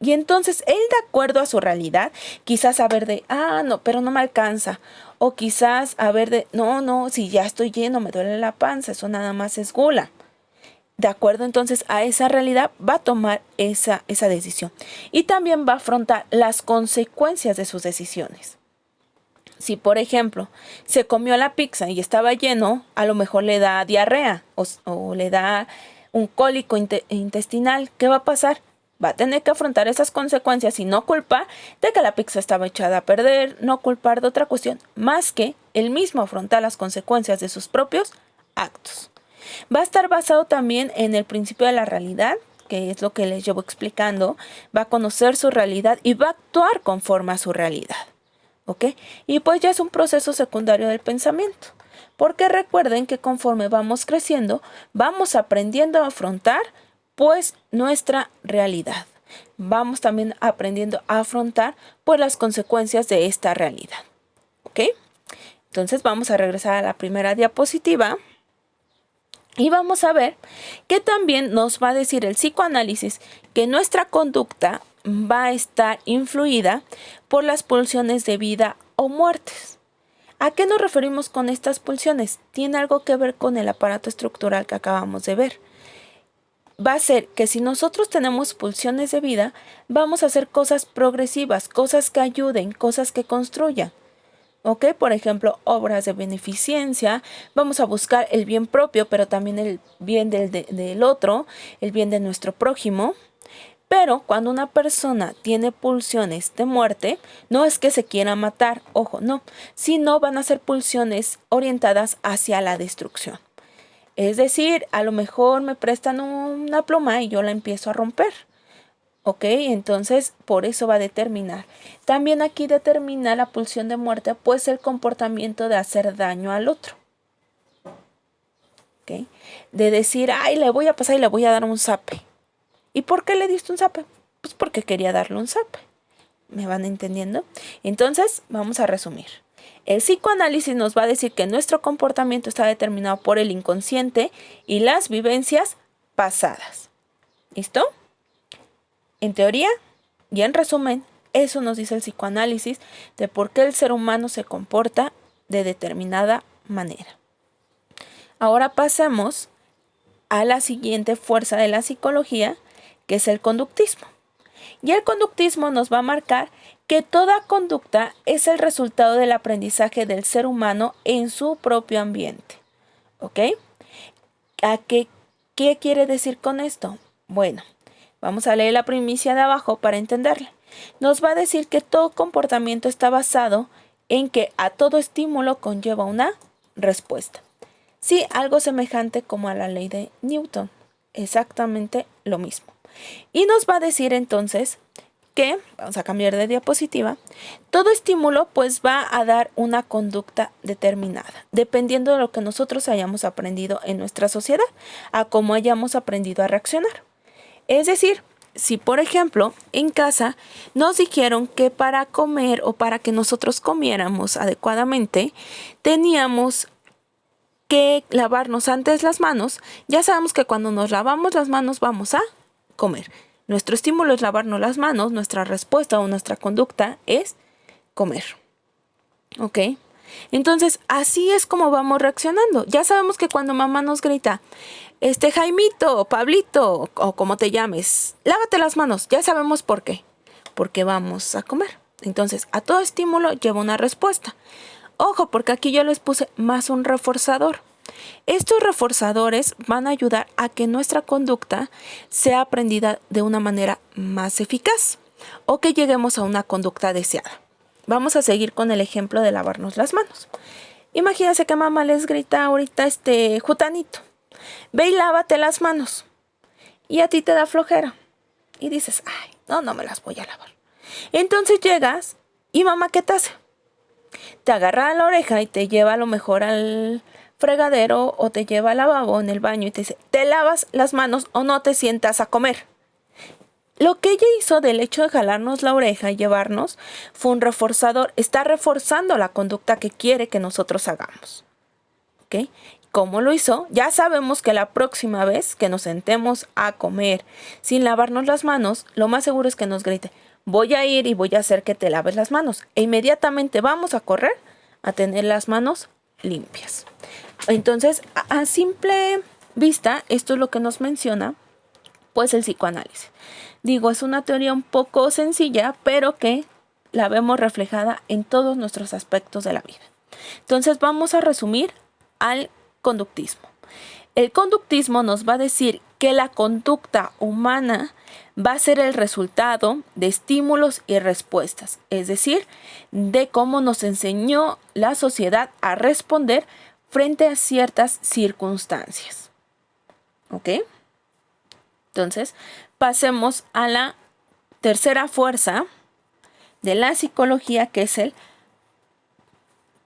Y entonces él, de acuerdo a su realidad, quizás a ver de, no, pero no me alcanza. O quizás a ver de, no, si ya estoy lleno, me duele la panza, eso nada más es gula. De acuerdo entonces a esa realidad, va a tomar esa decisión. Y también va a afrontar las consecuencias de sus decisiones. Si, por ejemplo, se comió la pizza y estaba lleno, a lo mejor le da diarrea o le da un cólico intestinal. ¿Qué va a pasar? Va a tener que afrontar esas consecuencias y no culpar de que la pizza estaba echada a perder, no culpar de otra cuestión, más que él mismo afrontar las consecuencias de sus propios actos. Va a estar basado también en el principio de la realidad, que es lo que les llevo explicando. Va a conocer su realidad y va a actuar conforme a su realidad. ¿Ok? Y pues ya es un proceso secundario del pensamiento. Porque recuerden que conforme vamos creciendo, vamos aprendiendo a afrontar pues nuestra realidad. Vamos también aprendiendo a afrontar pues las consecuencias de esta realidad. ¿Ok? Entonces vamos a regresar a la primera diapositiva y vamos a ver que también nos va a decir el psicoanálisis que nuestra conducta va a estar influida por las pulsiones de vida o muertes. ¿A qué nos referimos con estas pulsiones? Tiene algo que ver con el aparato estructural que acabamos de ver. Va a ser que si nosotros tenemos pulsiones de vida, vamos a hacer cosas progresivas, cosas que ayuden, cosas que construyan. ¿Ok? Por ejemplo, obras de beneficencia, vamos a buscar el bien propio, pero también el bien del otro, el bien de nuestro prójimo. Pero cuando una persona tiene pulsiones de muerte, no es que se quiera matar, ojo, no, sino van a ser pulsiones orientadas hacia la destrucción. Es decir, a lo mejor me prestan una pluma y yo la empiezo a romper. ¿Ok? Entonces, por eso va a determinar. También aquí determina la pulsión de muerte, pues el comportamiento de hacer daño al otro. ¿Ok? De decir, ay, le voy a pasar y le voy a dar un zape. ¿Y por qué le diste un zape? Pues porque quería darle un zape. ¿Me van entendiendo? Entonces, vamos a resumir. El psicoanálisis nos va a decir que nuestro comportamiento está determinado por el inconsciente y las vivencias pasadas. ¿Listo? En teoría y en resumen, eso nos dice el psicoanálisis de por qué el ser humano se comporta de determinada manera. Ahora pasemos a la siguiente fuerza de la psicología, que es el conductismo. Y el conductismo nos va a marcar que toda conducta es el resultado del aprendizaje del ser humano en su propio ambiente. ¿Ok? ¿Qué quiere decir con esto? Bueno, vamos a leer la primicia de abajo para entenderla. Nos va a decir que todo comportamiento está basado en que a todo estímulo conlleva una respuesta. Sí, algo semejante como a la ley de Newton. Exactamente lo mismo. Y nos va a decir entonces que, vamos a cambiar de diapositiva, todo estímulo pues va a dar una conducta determinada, dependiendo de lo que nosotros hayamos aprendido en nuestra sociedad, a cómo hayamos aprendido a reaccionar. Es decir, si por ejemplo en casa nos dijeron que para comer o para que nosotros comiéramos adecuadamente, teníamos que lavarnos antes las manos, ya sabemos que cuando nos lavamos las manos vamos a comer. Nuestro estímulo es lavarnos las manos, nuestra respuesta o nuestra conducta es comer. ¿Ok? Entonces, así es como vamos reaccionando. Ya sabemos que cuando mamá nos grita, Jaimito, Pablito, o como te llames, lávate las manos, ya sabemos por qué. Porque vamos a comer. Entonces, a todo estímulo lleva una respuesta. Ojo, porque aquí yo les puse más un reforzador. Estos reforzadores van a ayudar a que nuestra conducta sea aprendida de una manera más eficaz o que lleguemos a una conducta deseada. Vamos a seguir con el ejemplo de lavarnos las manos. Imagínense que mamá les grita ahorita, Jutanito, ve y lávate las manos. Y a ti te da flojera. Y dices, ay, no me las voy a lavar. Entonces llegas y mamá, ¿qué te hace? Te agarra a la oreja y te lleva a lo mejor al fregadero o te lleva al lavabo en el baño y te dice, te lavas las manos o no te sientas a comer. Lo que ella hizo del hecho de jalarnos la oreja y llevarnos fue un reforzador. Está reforzando la conducta que quiere que nosotros hagamos. ¿Ok? ¿Cómo lo hizo? Ya sabemos que la próxima vez que nos sentemos a comer sin lavarnos las manos, lo más seguro es que nos grite, voy a ir y voy a hacer que te laves las manos. E inmediatamente vamos a correr a tener las manos limpias. Entonces, a simple vista, esto es lo que nos menciona, pues el psicoanálisis. Digo, es una teoría un poco sencilla, pero que la vemos reflejada en todos nuestros aspectos de la vida. Entonces, vamos a resumir al conductismo. El conductismo nos va a decir que la conducta humana va a ser el resultado de estímulos y respuestas, es decir, de cómo nos enseñó la sociedad a responder frente a ciertas circunstancias. ¿Ok? Entonces, pasemos a la tercera fuerza de la psicología, que es el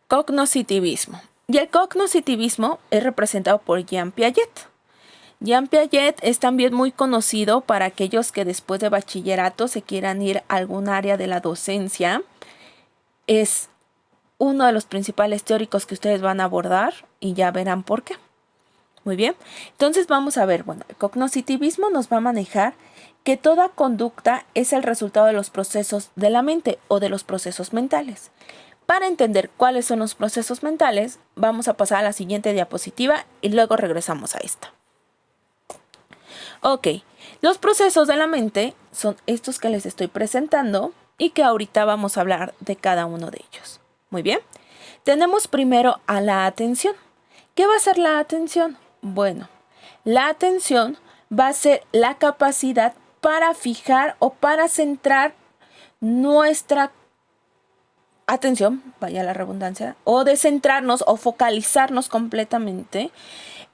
cognoscitivismo. Y el cognoscitivismo es representado por Jean Piaget. Jean Piaget es también muy conocido para aquellos que después de bachillerato se quieran ir a algún área de la docencia. Es uno de los principales teóricos que ustedes van a abordar y ya verán por qué. Muy bien, entonces vamos a ver, bueno, el cognitivismo nos va a manejar que toda conducta es el resultado de los procesos de la mente o de los procesos mentales. Para entender cuáles son los procesos mentales, vamos a pasar a la siguiente diapositiva y luego regresamos a esta. Ok, los procesos de la mente son estos que les estoy presentando y que ahorita vamos a hablar de cada uno de ellos. Muy bien, tenemos primero a la atención. ¿Qué va a ser la atención? Bueno, la atención va a ser la capacidad para fijar o para centrar nuestra atención, vaya la redundancia, o de centrarnos o focalizarnos completamente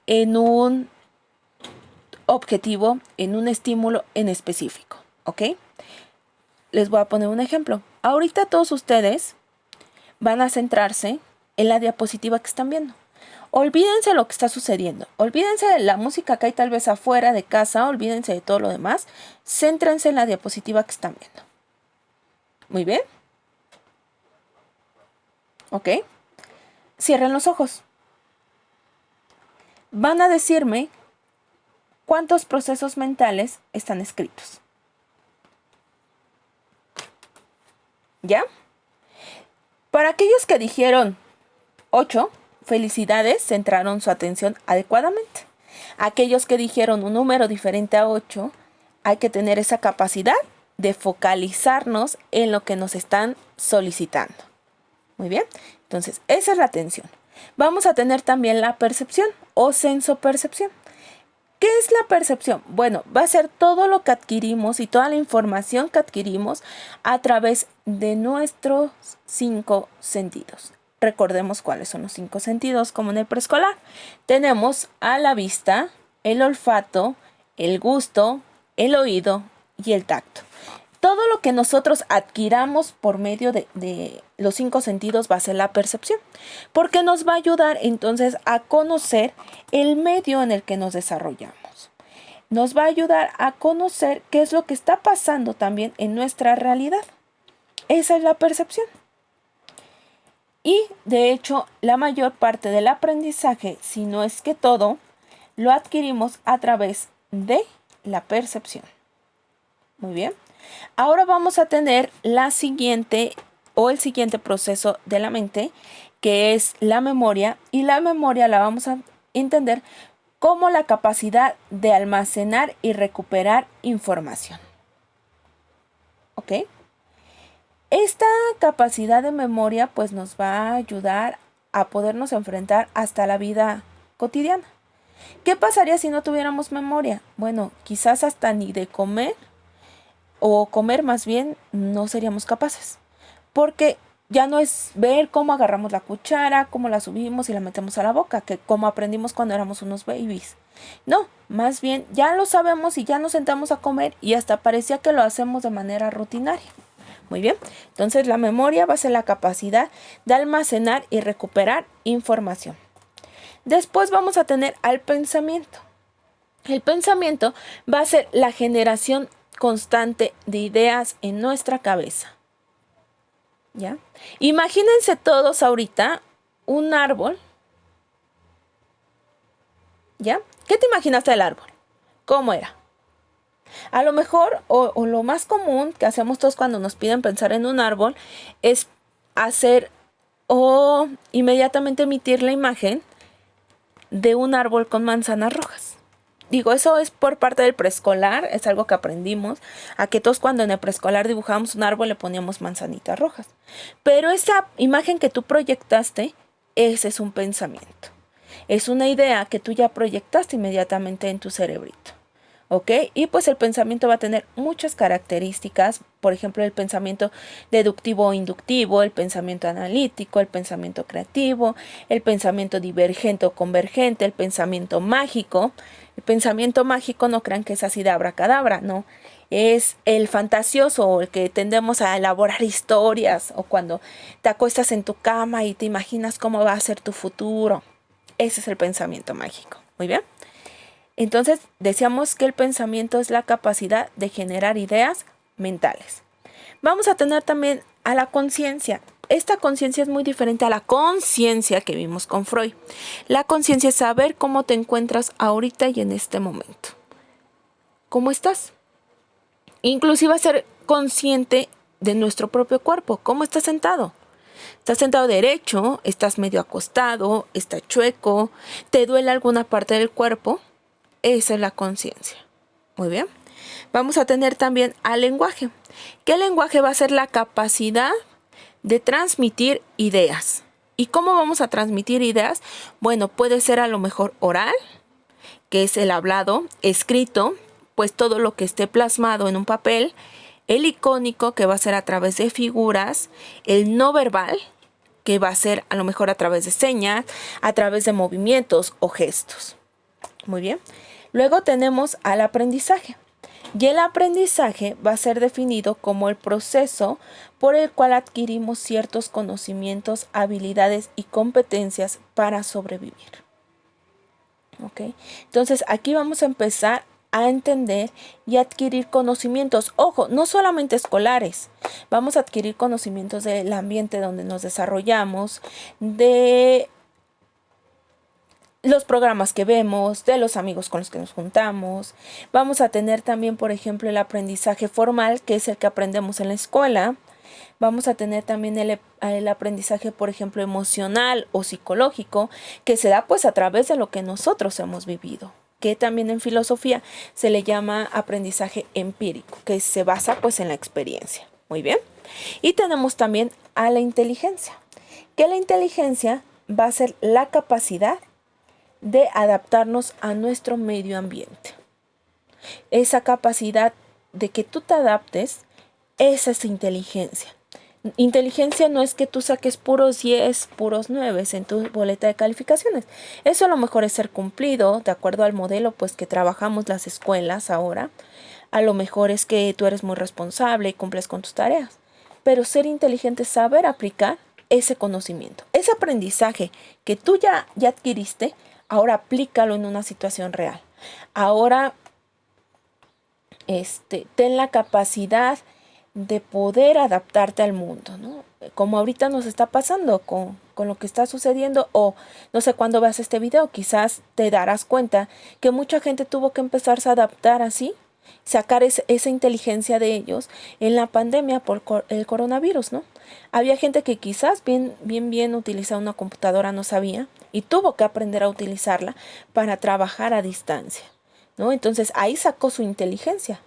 en un objetivo, en un estímulo en específico, ¿ok? Les voy a poner un ejemplo. Ahorita todos ustedes van a centrarse en la diapositiva que están viendo. Olvídense de lo que está sucediendo. Olvídense de la música que hay tal vez afuera de casa. Olvídense de todo lo demás. Céntrense en la diapositiva que están viendo. Muy bien. ¿Ok? Cierren los ojos. Van a decirme cuántos procesos mentales están escritos. ¿Ya? Para aquellos que dijeron 8, felicidades, centraron su atención adecuadamente. Aquellos que dijeron un número diferente a 8, hay que tener esa capacidad de focalizarnos en lo que nos están solicitando. Muy bien, entonces esa es la atención. Vamos a tener también la percepción o sensopercepción. ¿Qué es la percepción? Bueno, va a ser todo lo que adquirimos y toda la información que adquirimos a través de nuestros 5 sentidos. Recordemos cuáles son los 5 sentidos como en el preescolar. Tenemos a la vista, el olfato, el gusto, el oído y el tacto. Todo lo que nosotros adquiramos por medio de los 5 sentidos va a ser la percepción, porque nos va a ayudar entonces a conocer el medio en el que nos desarrollamos. Nos va a ayudar a conocer qué es lo que está pasando también en nuestra realidad. Esa es la percepción. Y de hecho, la mayor parte del aprendizaje, si no es que todo, lo adquirimos a través de la percepción. Muy bien. Ahora vamos a tener la siguiente o el siguiente proceso de la mente, que es la memoria, y la memoria la vamos a entender como la capacidad de almacenar y recuperar información. ¿Ok? Esta capacidad de memoria pues nos va a ayudar a podernos enfrentar hasta la vida cotidiana. ¿Qué pasaría si no tuviéramos memoria? Bueno, quizás hasta ni de comer o comer más bien no seríamos capaces, porque ya no es ver cómo agarramos la cuchara, cómo la subimos y la metemos a la boca, que como aprendimos cuando éramos unos babies. No, más bien ya lo sabemos y ya nos sentamos a comer y hasta parecía que lo hacemos de manera rutinaria. Muy bien, entonces la memoria va a ser la capacidad de almacenar y recuperar información. Después vamos a tener al pensamiento. El pensamiento va a ser la generación constante de ideas en nuestra cabeza. ¿Ya? Imagínense todos ahorita un árbol. ¿Ya? ¿Qué te imaginaste del árbol? ¿Cómo era? A lo mejor, o lo más común que hacemos todos cuando nos piden pensar en un árbol, es hacer o inmediatamente emitir la imagen de un árbol con manzanas rojas. Digo, eso es por parte del preescolar, es algo que aprendimos, a que todos cuando en el preescolar dibujábamos un árbol le poníamos manzanitas rojas. Pero esa imagen que tú proyectaste, ese es un pensamiento. Es una idea que tú ya proyectaste inmediatamente en tu cerebrito. ¿Ok? Y pues el pensamiento va a tener muchas características, por ejemplo, el pensamiento deductivo o inductivo, el pensamiento analítico, el pensamiento creativo, el pensamiento divergente o convergente, el pensamiento mágico. El pensamiento mágico no crean que es así de abracadabra, no. Es el fantasioso o el que tendemos a elaborar historias o cuando te acuestas en tu cama y te imaginas cómo va a ser tu futuro. Ese es el pensamiento mágico. Muy bien. Entonces, decíamos que el pensamiento es la capacidad de generar ideas mentales. Vamos a tener también a la conciencia. esta conciencia es muy diferente a la conciencia que vimos con Freud. La conciencia es saber cómo te encuentras ahorita y en este momento. ¿Cómo estás? Inclusive ser consciente de nuestro propio cuerpo. ¿Cómo estás sentado? ¿Estás sentado derecho? ¿Estás medio acostado? ¿Estás chueco? ¿Te duele alguna parte del cuerpo? Esa es la conciencia. Muy bien. Vamos a tener también al lenguaje. ¿Qué lenguaje va a ser la capacidad de transmitir ideas? ¿Y cómo vamos a transmitir ideas? Bueno, puede ser a lo mejor oral, que es el hablado, escrito, pues todo lo que esté plasmado en un papel, el icónico, que va a ser a través de figuras, el no verbal, que va a ser a lo mejor a través de señas, a través de movimientos o gestos. Muy bien. Luego tenemos al aprendizaje. Y el aprendizaje va a ser definido como el proceso por el cual adquirimos ciertos conocimientos, habilidades y competencias para sobrevivir. ¿Ok? Entonces aquí vamos a empezar a entender y adquirir conocimientos. Ojo, no solamente escolares. Vamos a adquirir conocimientos del ambiente donde nos desarrollamos, de los programas que vemos, de los amigos con los que nos juntamos. Vamos a tener también, por ejemplo, el aprendizaje formal, que es el que aprendemos en la escuela. Vamos a tener también el aprendizaje, por ejemplo, emocional o psicológico, que se da pues a través de lo que nosotros hemos vivido, que también en filosofía se le llama aprendizaje empírico, que se basa pues en la experiencia. Muy bien. Y tenemos también a la inteligencia, que la inteligencia va a ser la capacidad de adaptarnos a nuestro medio ambiente. Esa capacidad de que tú te adaptes, esa es inteligencia. Inteligencia no es que tú saques puros 10, puros 9 en tu boleta de calificaciones. Eso a lo mejor es ser cumplido de acuerdo al modelo pues que trabajamos las escuelas ahora. A lo mejor es que tú eres muy responsable y cumples con tus tareas. Pero ser inteligente es saber aplicar ese conocimiento. Ese aprendizaje que tú ya adquiriste, ahora aplícalo en una situación real. Ahora ten la capacidad de poder adaptarte al mundo, ¿no? Como ahorita nos está pasando con lo que está sucediendo, o no sé cuándo veas este video, quizás te darás cuenta que mucha gente tuvo que empezarse a adaptar así, sacar esa inteligencia de ellos en la pandemia por el coronavirus, ¿no? Había gente que quizás bien utilizar una computadora no sabía y tuvo que aprender a utilizarla para trabajar a distancia, ¿no? Entonces ahí sacó su inteligencia.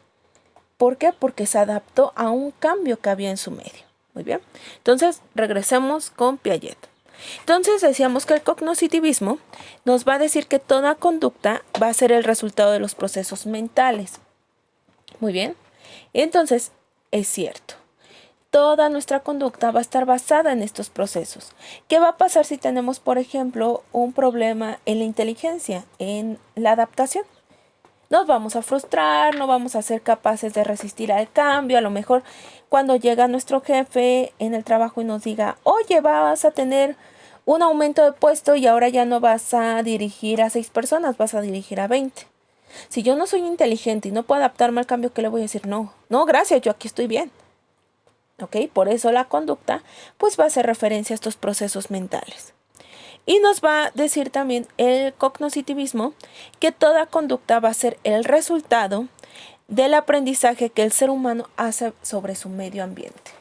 ¿Por qué? Porque se adaptó a un cambio que había en su medio. Muy bien. Entonces, regresemos con Piaget. Entonces, decíamos que el cognoscitivismo nos va a decir que toda conducta va a ser el resultado de los procesos mentales. Muy bien. Entonces, es cierto. Toda nuestra conducta va a estar basada en estos procesos. ¿Qué va a pasar si tenemos, por ejemplo, un problema en la inteligencia, en la adaptación? Nos vamos a frustrar, no vamos a ser capaces de resistir al cambio. A lo mejor cuando llega nuestro jefe en el trabajo y nos diga, oye, vas a tener un aumento de puesto y ahora ya no vas a dirigir a 6 personas, vas a dirigir a 20. Si yo no soy inteligente y no puedo adaptarme al cambio, ¿qué le voy a decir? No, gracias, yo aquí estoy bien. ¿Ok? Por eso la conducta pues va a hacer referencia a estos procesos mentales. Y nos va a decir también el cognoscitivismo que toda conducta va a ser el resultado del aprendizaje que el ser humano hace sobre su medio ambiente.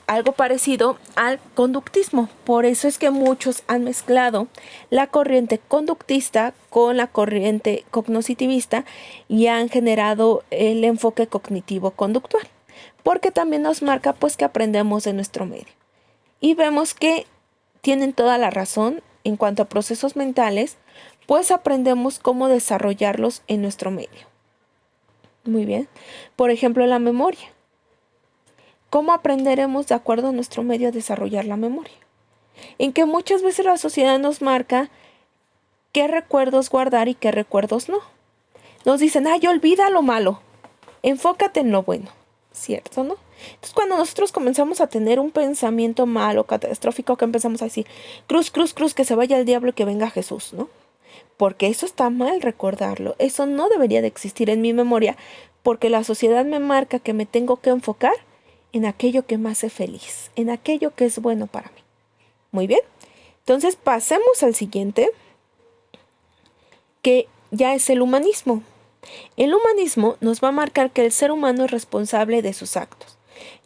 Algo parecido al conductismo. Por eso es que muchos han mezclado la corriente conductista con la corriente cognoscitivista y han generado el enfoque cognitivo-conductual. Porque también nos marca pues que aprendemos de nuestro medio. Y vemos que tienen toda la razón en cuanto a procesos mentales, pues aprendemos cómo desarrollarlos en nuestro medio. Muy bien. Por ejemplo, la memoria. ¿Cómo aprenderemos de acuerdo a nuestro medio a desarrollar la memoria? En que muchas veces la sociedad nos marca qué recuerdos guardar y qué recuerdos no. Nos dicen, olvida lo malo, enfócate en lo bueno. ¿Cierto, no? Entonces, cuando nosotros comenzamos a tener un pensamiento malo, catastrófico, que empezamos a decir, cruz, cruz, cruz, que se vaya el diablo y que venga Jesús, ¿no? Porque eso está mal recordarlo. Eso no debería de existir en mi memoria, porque la sociedad me marca que me tengo que enfocar en aquello que me hace feliz, en aquello que es bueno para mí. Muy bien. Entonces pasemos al siguiente, que ya es el humanismo. El humanismo nos va a marcar que el ser humano es responsable de sus actos.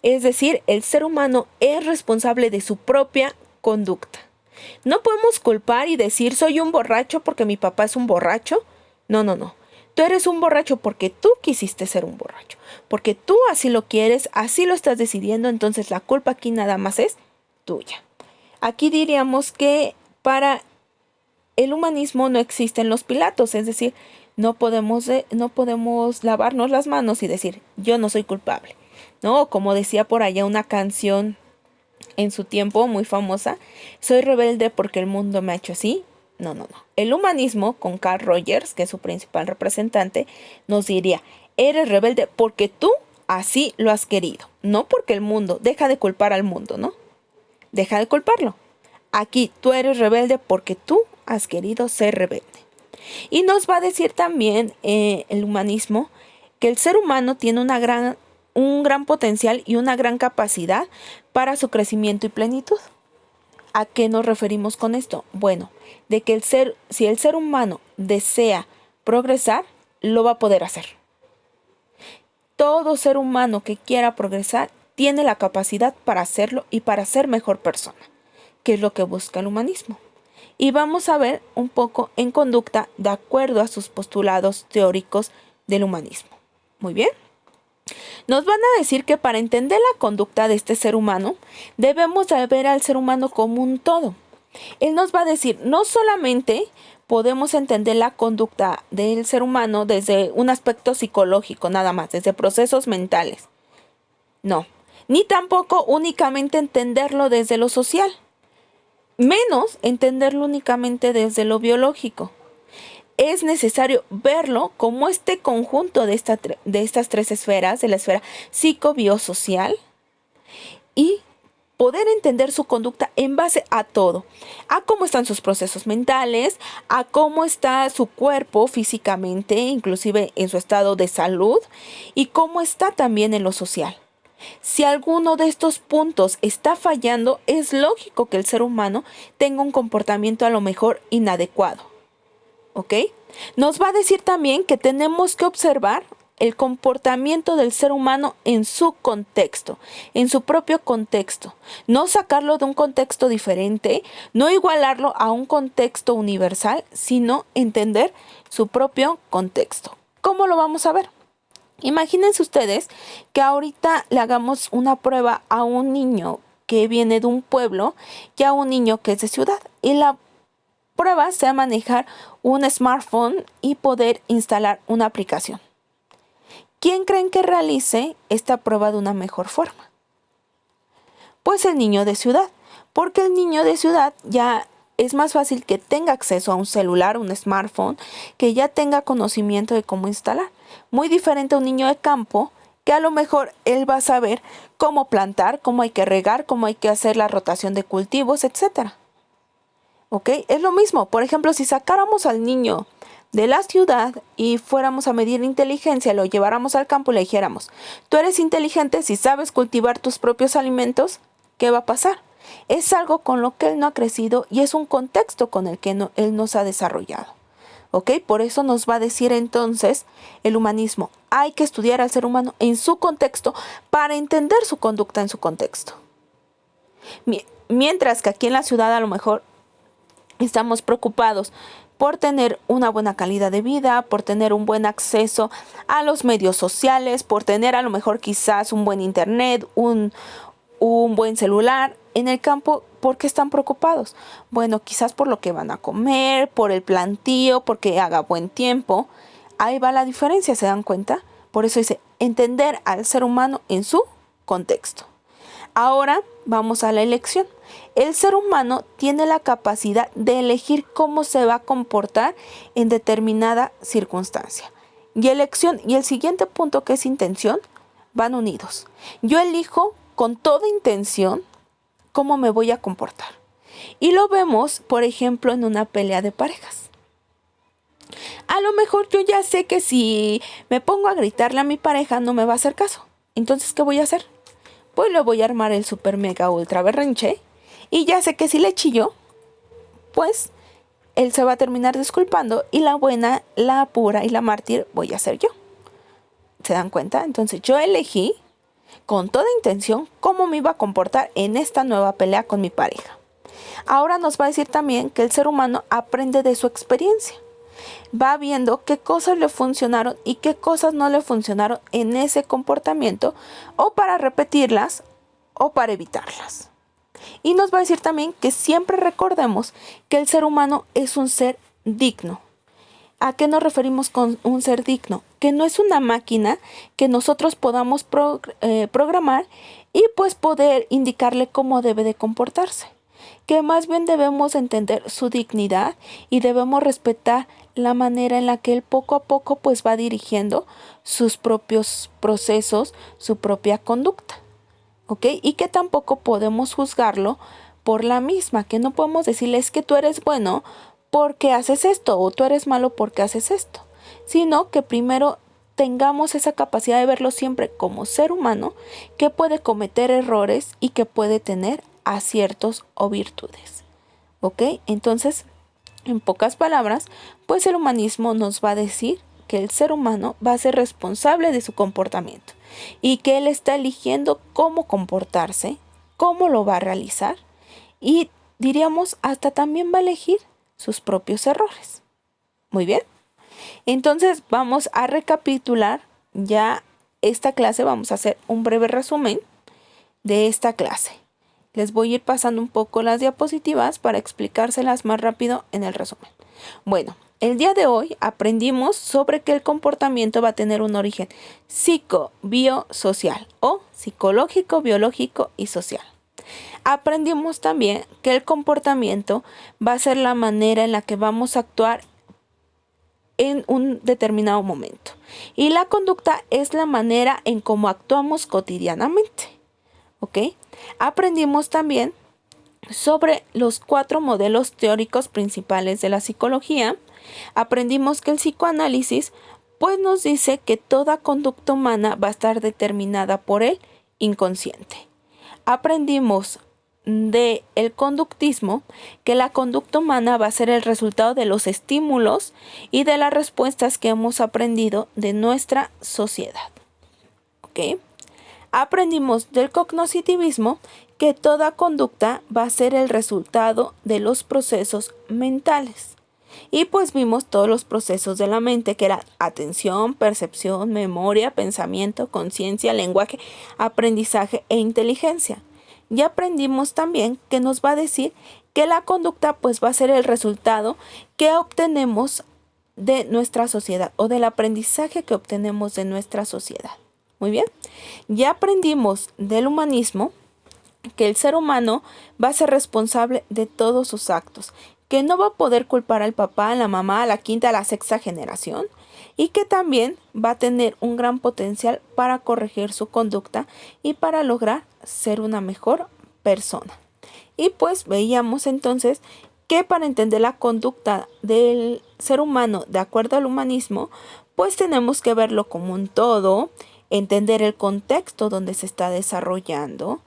Es decir, el ser humano es responsable de su propia conducta. No podemos culpar y decir soy un borracho porque mi papá es un borracho. No. Tú eres un borracho porque tú quisiste ser un borracho. Porque tú así lo quieres, así lo estás decidiendo, entonces la culpa aquí nada más es tuya. Aquí diríamos que para el humanismo no existen los Pilatos, es decir, no podemos lavarnos las manos y decir yo no soy culpable. No, como decía por allá una canción en su tiempo muy famosa, soy rebelde porque el mundo me ha hecho así. No. El humanismo, con Carl Rogers, que es su principal representante, nos diría, eres rebelde porque tú así lo has querido, no porque el mundo, deja de culpar al mundo, ¿no? Deja de culparlo. Aquí tú eres rebelde porque tú has querido ser rebelde. Y nos va a decir también el humanismo que el ser humano tiene un gran potencial y una gran capacidad para su crecimiento y plenitud. ¿A qué nos referimos con esto? Bueno, de que si el ser humano desea progresar, lo va a poder hacer. Todo ser humano que quiera progresar tiene la capacidad para hacerlo y para ser mejor persona, que es lo que busca el humanismo. Y vamos a ver un poco en conducta de acuerdo a sus postulados teóricos del humanismo. Muy bien. Nos van a decir que para entender la conducta de este ser humano, debemos ver al ser humano como un todo. Él nos va a decir, no solamente podemos entender la conducta del ser humano desde un aspecto psicológico, nada más, desde procesos mentales. No, ni tampoco únicamente entenderlo desde lo social, menos entenderlo únicamente desde lo biológico. Es necesario verlo como este conjunto de estas tres esferas, de la esfera psicobiosocial, y poder entender su conducta en base a todo, a cómo están sus procesos mentales, a cómo está su cuerpo físicamente, inclusive en su estado de salud, y cómo está también en lo social. Si alguno de estos puntos está fallando, es lógico que el ser humano tenga un comportamiento a lo mejor inadecuado. ¿Ok? Nos va a decir también que tenemos que observar el comportamiento del ser humano en su contexto, en su propio contexto. No sacarlo de un contexto diferente, no igualarlo a un contexto universal, sino entender su propio contexto. ¿Cómo lo vamos a ver? Imagínense ustedes que ahorita le hagamos una prueba a un niño que viene de un pueblo y a un niño que es de ciudad. Y la prueba sea manejar un smartphone y poder instalar una aplicación. ¿Quién creen que realice esta prueba de una mejor forma? Pues el niño de ciudad, porque el niño de ciudad ya es más fácil que tenga acceso a un celular, un smartphone, que ya tenga conocimiento de cómo instalar. Muy diferente a un niño de campo, que a lo mejor él va a saber cómo plantar, cómo hay que regar, cómo hay que hacer la rotación de cultivos, etcétera. ¿Ok? Es lo mismo. Por ejemplo, si sacáramos al niño de la ciudad y fuéramos a medir inteligencia, lo lleváramos al campo y le dijéramos, tú eres inteligente si sabes cultivar tus propios alimentos, ¿qué va a pasar? Es algo con lo que él no ha crecido y es un contexto con el que él no se ha desarrollado. ¿Ok? Por eso nos va a decir entonces el humanismo, hay que estudiar al ser humano en su contexto para entender su conducta en su contexto. Mientras que aquí en la ciudad a lo mejor estamos preocupados por tener una buena calidad de vida, por tener un buen acceso a los medios sociales, por tener a lo mejor quizás un buen internet, un buen celular. En el campo, ¿por qué están preocupados? Bueno, quizás por lo que van a comer, por el plantío, porque haga buen tiempo. Ahí va la diferencia, ¿se dan cuenta? Por eso dice, entender al ser humano en su contexto. Ahora vamos a la elección. El ser humano tiene la capacidad de elegir cómo se va a comportar en determinada circunstancia. Y elección y el siguiente punto, que es intención, van unidos. Yo elijo con toda intención cómo me voy a comportar. Y lo vemos, por ejemplo, en una pelea de parejas. A lo mejor yo ya sé que si me pongo a gritarle a mi pareja no me va a hacer caso. Entonces, ¿qué voy a hacer? pues le voy a armar el super mega ultra berrinche. Y ya sé que si le chillo, pues él se va a terminar disculpando y la buena, la pura y la mártir voy a ser yo. ¿Se dan cuenta? Entonces yo elegí con toda intención cómo me iba a comportar en esta nueva pelea con mi pareja. Ahora nos va a decir también que el ser humano aprende de su experiencia. Va viendo qué cosas le funcionaron y qué cosas no le funcionaron en ese comportamiento, o para repetirlas o para evitarlas. Y nos va a decir también que siempre recordemos que el ser humano es un ser digno. ¿A qué nos referimos con un ser digno? Que no es una máquina que nosotros podamos programar y pues poder indicarle cómo debe de comportarse. Que más bien debemos entender su dignidad y debemos respetar la manera en la que él poco a poco pues va dirigiendo sus propios procesos, su propia conducta. ¿Ok? Y que tampoco podemos juzgarlo por la misma, que no podemos decirle es que tú eres bueno porque haces esto o tú eres malo porque haces esto, sino que primero tengamos esa capacidad de verlo siempre como ser humano que puede cometer errores y que puede tener aciertos o virtudes. ¿Ok? Entonces, en pocas palabras, pues el humanismo nos va a decir que el ser humano va a ser responsable de su comportamiento y que él está eligiendo cómo comportarse, cómo lo va a realizar y diríamos hasta también va a elegir sus propios errores. Muy bien. Entonces vamos a recapitular ya esta clase. Vamos a hacer un breve resumen de esta clase. Les voy a ir pasando un poco las diapositivas para explicárselas más rápido en el resumen. Bueno, el día de hoy aprendimos sobre que el comportamiento va a tener un origen psico-biosocial o psicológico, biológico y social. Aprendimos también que el comportamiento va a ser la manera en la que vamos a actuar en un determinado momento. Y la conducta es la manera en cómo actuamos cotidianamente. ¿Ok? Aprendimos también sobre los 4 modelos teóricos principales de la psicología. Aprendimos que el psicoanálisis pues nos dice que toda conducta humana va a estar determinada por el inconsciente. Aprendimos del conductismo que la conducta humana va a ser el resultado de los estímulos y de las respuestas que hemos aprendido de nuestra sociedad. ¿Ok? Aprendimos del cognoscitivismo que toda conducta va a ser el resultado de los procesos mentales. Y pues vimos todos los procesos de la mente, que eran atención, percepción, memoria, pensamiento, conciencia, lenguaje, aprendizaje e inteligencia. Y aprendimos también que nos va a decir que la conducta pues va a ser el resultado que obtenemos de nuestra sociedad o del aprendizaje que obtenemos de nuestra sociedad. Muy bien. Ya aprendimos del humanismo que el ser humano va a ser responsable de todos sus actos, que no va a poder culpar al papá, a la mamá, a la quinta, a la sexta generación, y que también va a tener un gran potencial para corregir su conducta y para lograr ser una mejor persona. Y pues veíamos entonces que para entender la conducta del ser humano de acuerdo al humanismo, pues tenemos que verlo como un todo, entender el contexto donde se está desarrollando,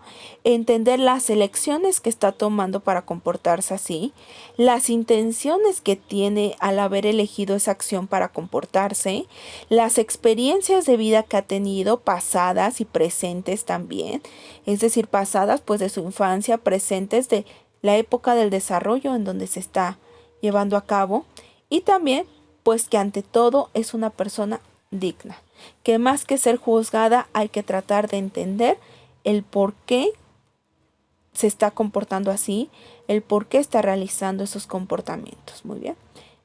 entender las elecciones que está tomando para comportarse así, las intenciones que tiene al haber elegido esa acción para comportarse, las experiencias de vida que ha tenido, pasadas y presentes también, es decir, pasadas pues de su infancia, presentes de la época del desarrollo en donde se está llevando a cabo, y también pues que ante todo es una persona digna, que más que ser juzgada hay que tratar de entender el por qué se está comportando así, el por qué está realizando esos comportamientos. Muy bien,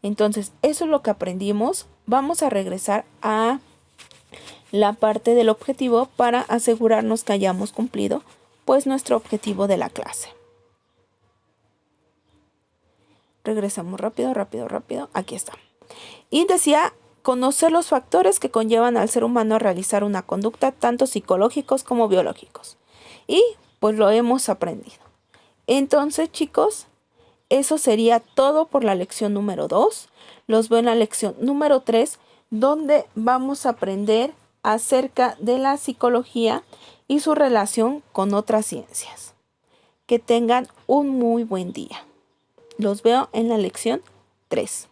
entonces eso es lo que aprendimos. Vamos a regresar a la parte del objetivo para asegurarnos que hayamos cumplido pues nuestro objetivo de la clase. Regresamos rápido, aquí está. Y decía: conocer los factores que conllevan al ser humano a realizar una conducta, tanto psicológicos como biológicos. Y pues lo hemos aprendido. Entonces, chicos, eso sería todo por la lección número 2. Los veo en la lección número 3, donde vamos a aprender acerca de la psicología y su relación con otras ciencias. Que tengan un muy buen día. Los veo en la lección 3.